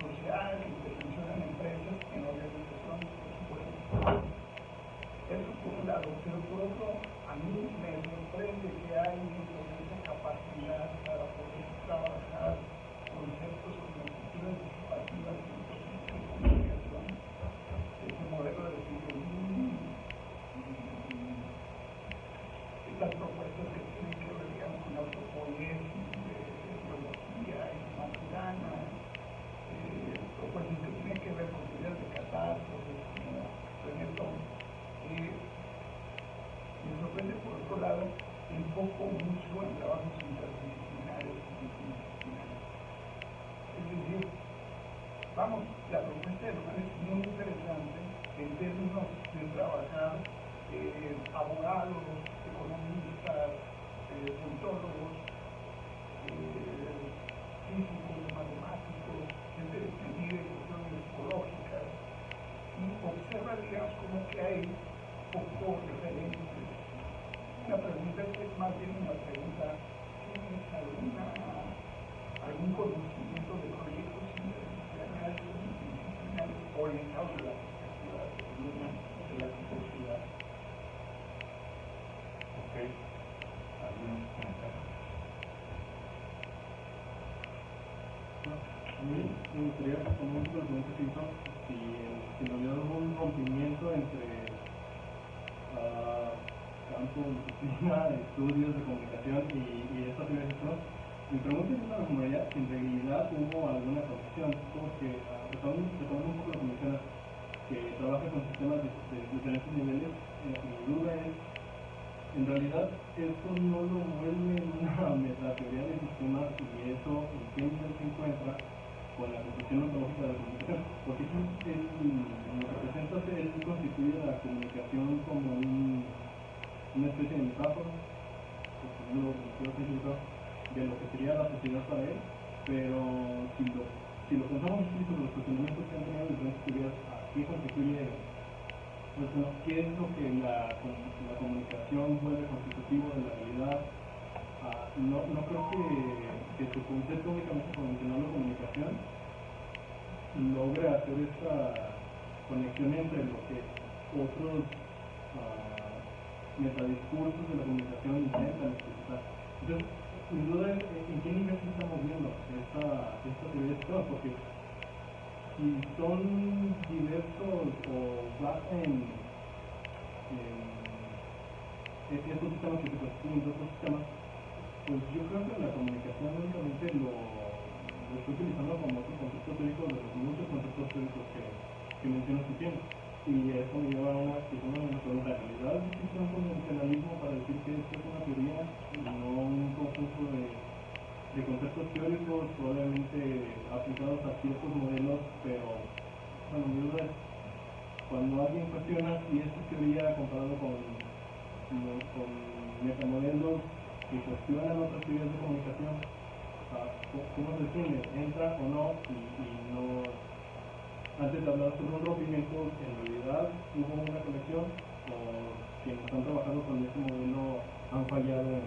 social, la intervención en empresas, en organizaciones, por supuesto. Eso por un lado, pero por otro, a mí me sorprende que hay esa capacidad para poder trabajar conceptos o estructuras participativas en procesos de comunicación, ese modelo de Figueroa, estas propuestas que tienen que ver, digamos, con la autopoiesis, biología y humanidad, propuestas que tienen que ver con ideas de catástrofe, como Benetton. Me sorprende, por otro lado, un poco mucho en trabajos interdisciplinarios y multidisciplinarios. Es decir, vamos, la propuesta de Luhmann es muy interesante en términos de trabajar abogados, economistas, politólogos, físicos, matemáticos, gente que mide cuestiones ecológicas, y observa, digamos, como que hay poco referentes. La pregunta es más bien una pregunta: ¿tienes algún conocimiento de proyectos interdisciplinarios orientados a la perspectiva de la complejidad? Ok. ¿Algunos comentarios? A mí me gustaría responder un poco la pregunta que hizo, si en realidad hubo un rompimiento entre campo, disciplina, estudios de comunicación y estas universidades. Mi pregunta es en realidad hubo alguna conexión, porque retomando un poco lo que mencionas, que trabaja con sistemas de diferentes niveles, mi duda es, en realidad esto no lo vuelve una metateoría de sistemas, y eso en qué nivel se encuentra con la concepción ontológica de la comunicación, porque lo que representa él constituye la comunicación como una especie de metáfora, de lo que sería la sociedad para él, pero si lo pensamos así sobre los cuestionamientos que han tenido diferentes teorías, ¿a qué constituye? ¿Qué es lo que la comunicación vuelve constitutivo de la realidad? No creo que su concepto únicamente por mencionar la comunicación logre hacer esta conexión entre lo que otros metadiscursos de la comunicación intentan expresar. Entonces, mi duda es en qué nivel se está moviendo esta teoría de sistemas, porque si son diversos o basa en estos sistemas que se constituyen de otros sistemas, pues yo creo que la comunicación únicamente lo estoy utilizando como otro concepto teórico de los muchos conceptos teóricos que mencionas que tiene. Y eso me lleva a una pregunta. ¿En realidad existe un convencionalismo para decir que esto es una teoría y no un conjunto de conceptos teóricos probablemente aplicados a ciertos modelos? Pero, bueno, mi duda es, cuando alguien cuestiona si esta teoría comparado con metamodelos que cuestionan otras teorías de comunicación, ¿cómo se define? ¿Entra o no? Y no... Antes de hablar sobre un rompimiento, ¿en realidad hubo una conexión o quienes están trabajando con este modelo han fallado en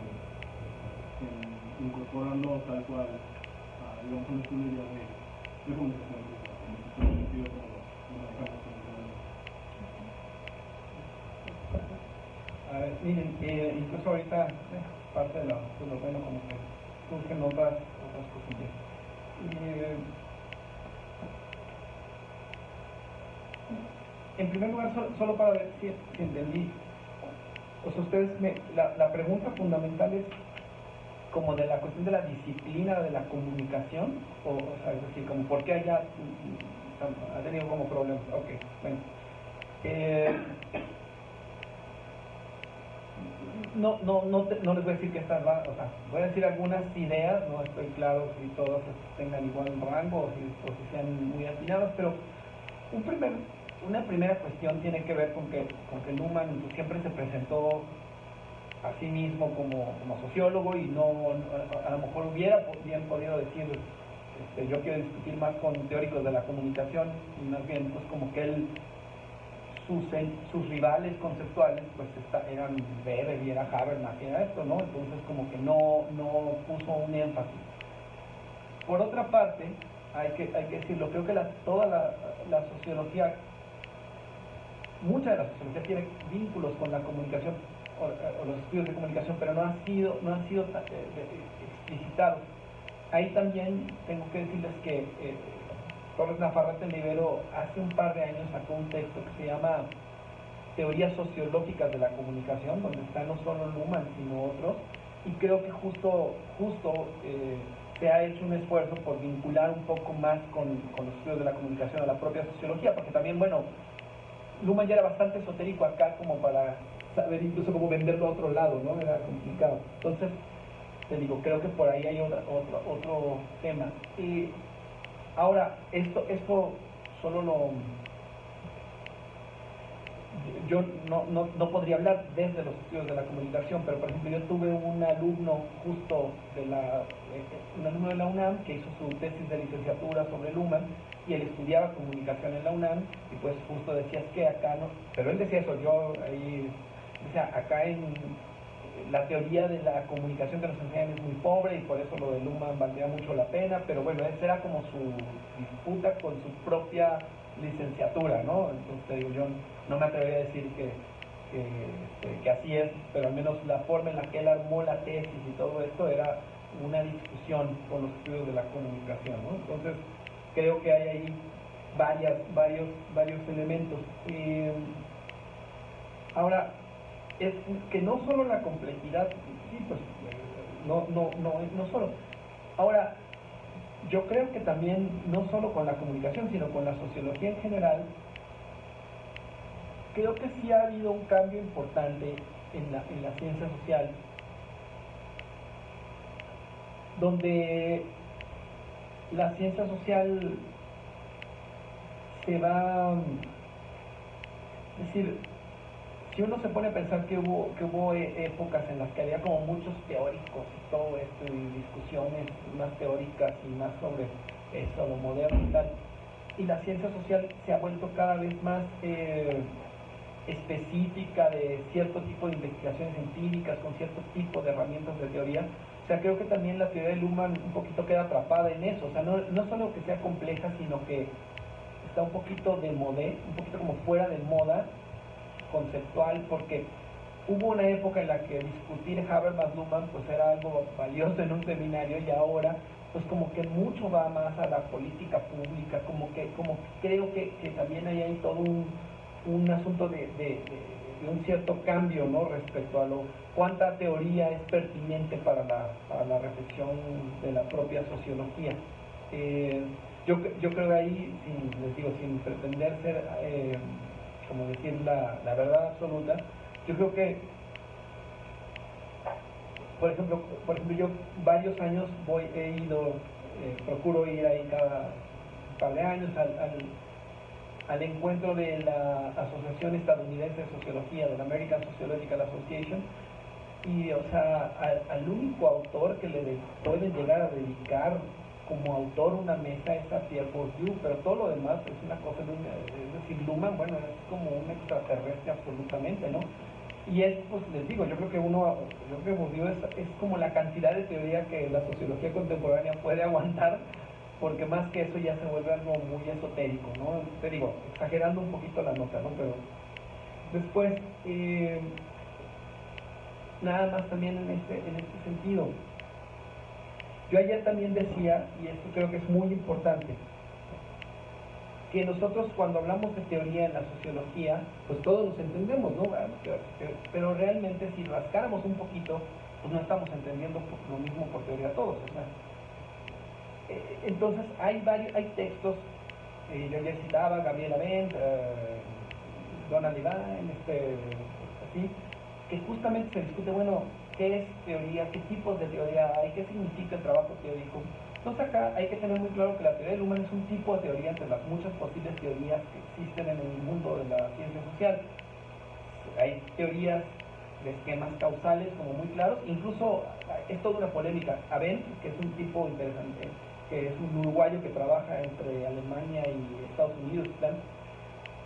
incorporarlo tal cual a, digamos, un estudio ya de comunicación? En el sentido como lo manejamos en el modelo. A ver, miren, incluso ahorita parte de lo bueno, como que surgen otras cosillas. En primer lugar, solo para ver si entendí, o sea, la pregunta fundamental es como de la cuestión de la disciplina de la comunicación, o sea, es decir, como por qué ha tenido como problemas. Ok, bueno. No les voy a decir que estas van, o sea, voy a decir algunas ideas, no estoy claro si todas tengan igual rango o si sean muy atinadas, pero una primera cuestión tiene que ver con que Luhmann siempre se presentó a sí mismo como sociólogo y a lo mejor hubiera bien podido decir, yo quiero discutir más con teóricos de la comunicación, y más bien pues como que él sus rivales conceptuales pues eran Weber y era Habermas y era esto, ¿no? Entonces como que no puso un énfasis. Por otra parte, hay que decirlo, creo que toda la sociología, mucha de la sociología tiene vínculos con la comunicación o los estudios de comunicación, pero no han sido explicitados. Ahí también tengo que decirles que Torres Nafarrete Libero hace un par de años sacó un texto que se llama Teorías Sociológicas de la Comunicación, donde está no solo Luhmann sino otros, y creo que justo se ha hecho un esfuerzo por vincular un poco más con los estudios de la comunicación a la propia sociología, porque también, bueno, Luhmann ya era bastante esotérico acá como para saber incluso cómo venderlo a otro lado, ¿no? Era complicado. Entonces, te digo, creo que por ahí hay otro tema. Y ahora, esto solo yo no podría hablar desde los estudios de la comunicación, pero por ejemplo yo tuve un alumno justo un alumno de la UNAM que hizo su tesis de licenciatura sobre Luhmann, y él estudiaba comunicación en la UNAM, y pues justo decías que acá no, pero él decía eso, yo ahí, o sea, acá en la teoría de la comunicación que nos enseñan es muy pobre y por eso lo de Luhmann valdría mucho la pena, pero bueno, esa era como su disputa con su propia licenciatura, ¿no? Entonces te digo, yo no me atrevería a decir que así es, pero al menos la forma en la que él armó la tesis y todo esto era una discusión con los estudios de la comunicación, ¿no? Entonces creo que hay ahí varios elementos. Ahora, es que no solo la complejidad, sí, pues no solo. Ahora, yo creo que también, no solo con la comunicación, sino con la sociología en general, creo que sí ha habido un cambio importante en la ciencia social, donde la ciencia social se va, es decir, si uno se pone a pensar que hubo épocas en las que había como muchos teóricos y todo esto, y discusiones más teóricas y más sobre eso, lo moderno y tal, y la ciencia social se ha vuelto cada vez más específica de cierto tipo de investigaciones empíricas, con cierto tipo de herramientas de teoría. O sea, creo que también la teoría de Luhmann un poquito queda atrapada en eso. O sea, no solo que sea compleja, sino que está un poquito de modé, un poquito como fuera de moda conceptual, porque hubo una época en la que discutir Habermas-Luhmann pues era algo valioso en un seminario, y ahora pues como que mucho va más a la política pública, como que creo que también hay ahí todo un asunto de un cierto cambio, ¿no? Respecto a cuánta teoría es pertinente para la reflexión de la propia sociología. Yo creo que ahí, les digo, sin pretender ser como decir la verdad absoluta. Yo creo que, por ejemplo yo varios años procuro ir ahí cada par de años al encuentro de la Asociación Estadounidense de Sociología, de la American Sociological Association, y o sea, al único autor que le pueden llegar a dedicar como autor una mesa es a Pierre Bourdieu, pero todo lo demás es una cosa es decir, Luhmann, bueno, es como un extraterrestre absolutamente, ¿no? Y es, pues les digo, yo creo que Bourdieu es como la cantidad de teoría que la sociología contemporánea puede aguantar, porque más que eso ya se vuelve algo muy esotérico, ¿no? Te digo, exagerando un poquito la nota, ¿no? Pero después, nada más también en este sentido. Yo ayer también decía, y esto creo que es muy importante, que nosotros cuando hablamos de teoría en la sociología, pues todos nos entendemos, ¿no? Pero realmente si rascáramos un poquito, pues no estamos entendiendo lo mismo por teoría todos, o sea. Entonces hay textos, yo ya citaba Gabriela Bent, Donald Levine, así, que justamente se discute, bueno, ¿qué es teoría? ¿Qué tipos de teoría hay? ¿Qué significa el trabajo teórico? Entonces acá hay que tener muy claro que la teoría del Luhmann es un tipo de teoría entre las muchas posibles teorías que existen en el mundo de la ciencia social. Hay teorías de esquemas causales como muy claros, incluso es toda una polémica. Aben, que es un tipo interesante, que es un uruguayo que trabaja entre Alemania y Estados Unidos,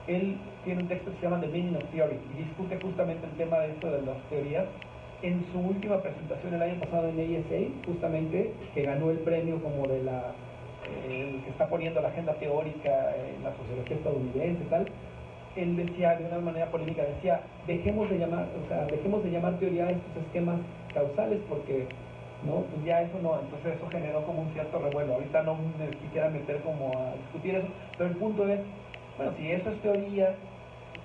él tiene un texto que se llama The Meaning of Theory y discute justamente el tema de esto de las teorías. En su última presentación el año pasado en ASA, justamente, que ganó el premio como de el que está poniendo la agenda teórica en la sociología estadounidense y tal, él decía, de una manera polémica, decía, dejemos de llamar teoría a estos esquemas causales porque no, pues ya eso no, entonces eso generó como un cierto revuelo. Ahorita no me quisiera meter como a discutir eso, pero el punto es, bueno, si eso es teoría,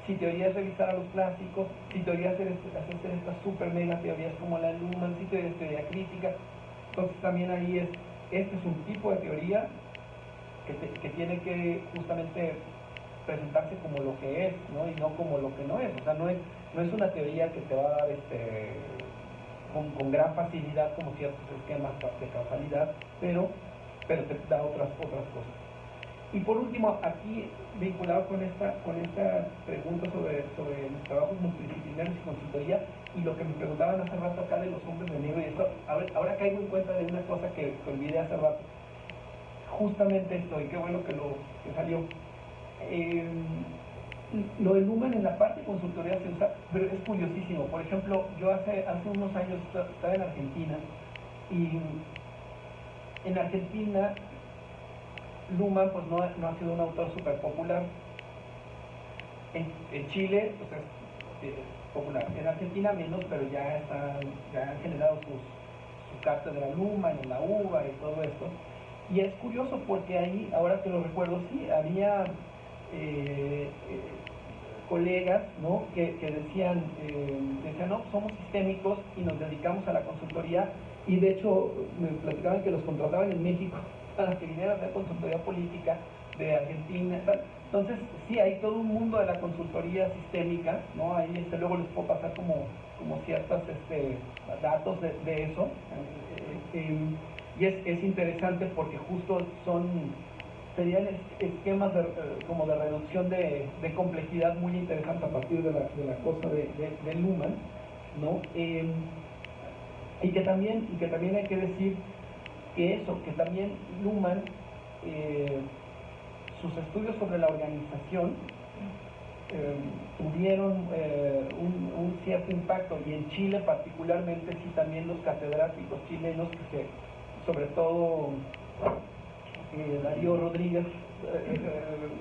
si teoría es revisar a los clásicos, si teoría es hacer estas super mega teorías como la Luhmann, si teoría es teoría crítica, entonces también ahí este es un tipo de teoría que tiene que justamente presentarse como lo que es, ¿no? Y no como lo que no es. O sea, no es una teoría que te va a dar con gran facilidad como ciertos esquemas de causalidad, pero te da otras cosas. Y por último, aquí vinculado con esta pregunta sobre los trabajos multidisciplinarios y consultoría, y lo que me preguntaban hace rato acá de los hombres de negro, y esto, ahora caigo en cuenta de una cosa que olvidé hace rato. Justamente esto, y qué bueno que salió. Lo de Luhmann en la parte de consultoría se usa, pero es curiosísimo. Por ejemplo, yo hace unos años estaba en Argentina, y en Argentina Luhmann pues no ha sido un autor súper popular. En Chile pues es popular, en Argentina menos, pero ya han generado su cátedra Luhmann en la UBA y todo esto. Y es curioso porque ahí, ahora que lo recuerdo, sí, había colegas, ¿no? que decían, no, somos sistémicos y nos dedicamos a la consultoría, y de hecho me platicaban que los contrataban en México para que vinieran a hacer consultoría política de Argentina, tal. Entonces sí, hay todo un mundo de la consultoría sistémica, ¿no? Ahí luego les puedo pasar como ciertos datos de eso, y es interesante porque justo serían esquemas como de reducción de complejidad muy interesante a partir de la cosa de Luhmann, ¿no? Y que también hay que decir que también Luhmann, sus estudios sobre la organización tuvieron un cierto impacto, y en Chile particularmente sí, también los catedráticos chilenos, sobre todo Darío Rodríguez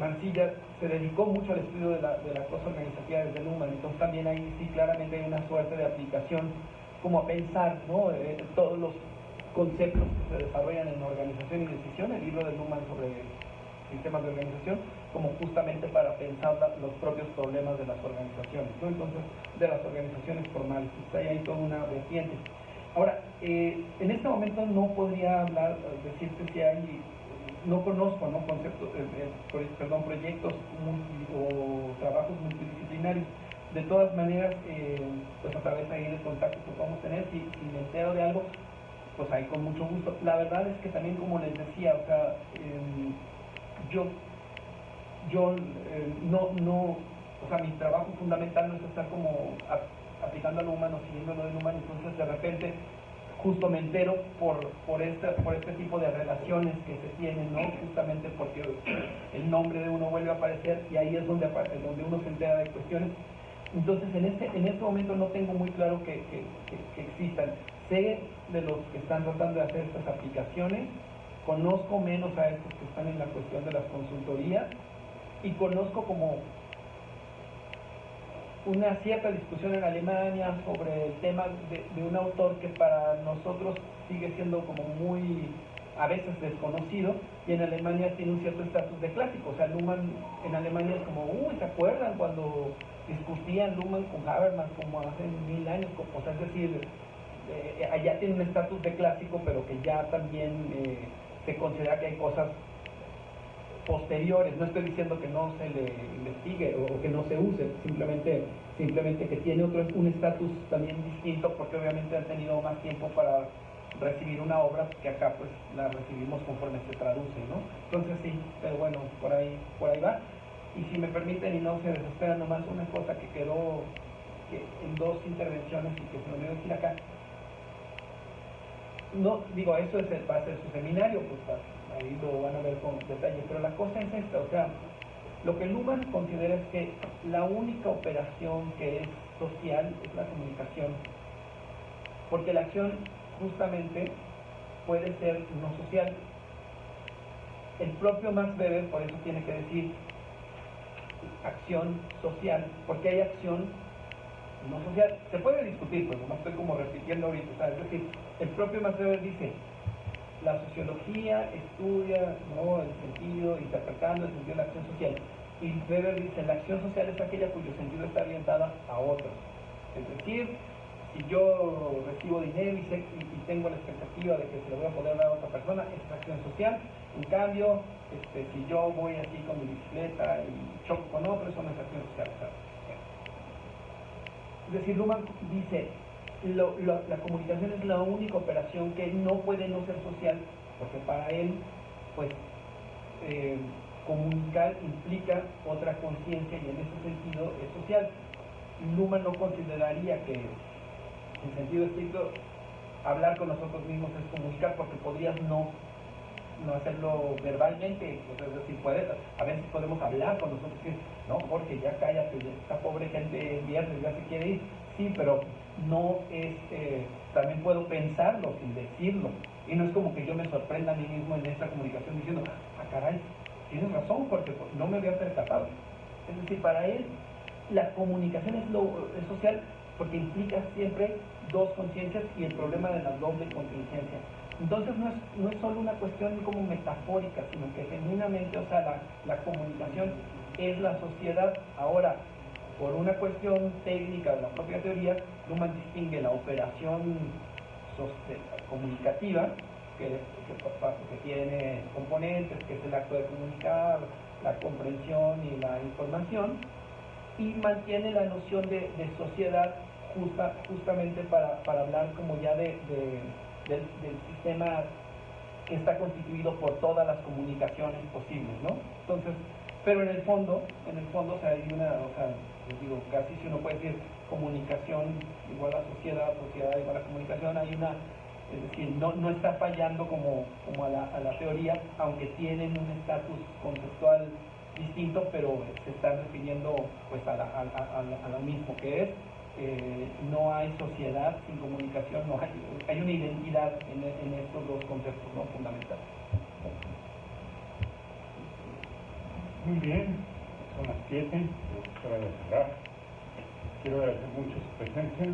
Mancilla, se dedicó mucho al estudio de la cosa organizativa desde Luhmann. Entonces también ahí sí claramente hay una suerte de aplicación, como a pensar, ¿no? Todos los conceptos que se desarrollan en organización y decisión, el libro de Luhmann sobre sistemas de organización, como justamente para pensar los propios problemas de las organizaciones, ¿no? Entonces, de las organizaciones formales. Entonces, hay toda una vertiente. Ahora, en este momento no podría decirte si hay no conozco, ¿no? Conceptos, proyectos o trabajos multidisciplinarios. De todas maneras, pues a través ahí del contacto que podemos tener, si me entero de algo, pues ahí con mucho gusto. La verdad es que también, como les decía, o sea, o sea, mi trabajo fundamental no es estar como aplicando a lo humano, siguiendo lo del humano. Entonces de repente justo me entero por este tipo de relaciones que se tienen, ¿no? Justamente porque el nombre de uno vuelve a aparecer y ahí es donde uno se entera de cuestiones. Entonces en este momento no tengo muy claro que existan. Sé de los que están tratando de hacer estas aplicaciones, conozco menos a estos que están en la cuestión de las consultorías, y conozco como una cierta discusión en Alemania sobre el tema de un autor que para nosotros sigue siendo como muy, a veces desconocido, y en Alemania tiene un cierto estatus de clásico. O sea, Luhmann en Alemania es como, ¿se acuerdan cuando discutían Luhmann con Habermas como hace 1000 años? O sea, es decir, allá tiene un estatus de clásico, pero que ya también se considera que hay cosas posteriores. No estoy diciendo que no se le investigue o que no se use, simplemente que tiene un estatus también distinto, porque obviamente han tenido más tiempo para recibir una obra que acá pues la recibimos conforme se traduce, ¿no? Entonces sí, pero bueno, por ahí va. Y si me permiten y no se desesperan, nomás una cosa que quedó en dos intervenciones y que se me olvidó decir acá. No, digo, eso va a ser su seminario, pues ahí lo van a ver con detalle, pero la cosa es esta, o sea, lo que Luhmann considera es que la única operación que es social es la comunicación, porque la acción justamente puede ser no social. El propio Max Weber por eso tiene que decir acción social, porque hay acción no social. Se puede discutir, pues no estoy como repitiendo ahorita, o sea, es decir, el propio Max Weber dice: la sociología estudia, ¿no?, el sentido, interpretando el sentido de la acción social. Y Weber dice: la acción social es aquella cuyo sentido está orientada a otros. Es decir, si yo recibo dinero y tengo la expectativa de que se lo voy a poder dar a otra persona, es acción social. En cambio, si yo voy así con mi bicicleta y choco con otro, eso no es acción social. O sea, es decir, Luhmann dice: la comunicación es la única operación que no puede no ser social, porque para él, pues, comunicar implica otra conciencia y en ese sentido es social. Luhmann no consideraría que, en sentido estricto, hablar con nosotros mismos es comunicar, porque podrías no hacerlo verbalmente. O sea, es decir, a veces podemos hablar con nosotros y decir: no, Jorge, ya cállate, esta pobre gente es viernes, ya se quiere ir. Sí, pero no es, también puedo pensarlo sin decirlo, y no es como que yo me sorprenda a mí mismo en esta comunicación diciendo: caray, tienes razón, porque no me había percatado. Es decir, para él la comunicación es social, porque implica siempre dos conciencias y el problema de la doble contingencia. Entonces no es solo una cuestión como metafórica, sino que genuinamente, o sea, la comunicación es la sociedad. Ahora, por una cuestión técnica de la propia teoría, Luhmann distingue la operación comunicativa, que tiene componentes, que es el acto de comunicar, la comprensión y la información, y mantiene la noción de sociedad justamente para hablar como ya del sistema que está constituido por todas las comunicaciones posibles, ¿no? Entonces, pero en el fondo, o sea, hay una, o sea, les digo, casi si uno puede decir comunicación igual a sociedad, sociedad igual a comunicación, hay una, es decir, no está fallando como a la teoría, aunque tienen un estatus conceptual distinto, pero se están refiriendo pues a lo mismo, que es no hay sociedad sin comunicación, no hay una identidad en estos dos conceptos, ¿no?, fundamentales. Muy bien, son las 7, es hora de cerrar. Quiero agradecer mucho su presencia,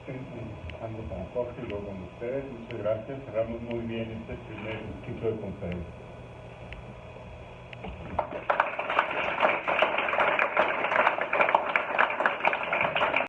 empezando con Jorge y luego con ustedes. Muchas gracias, cerramos muy bien este primer ciclo de conferencias.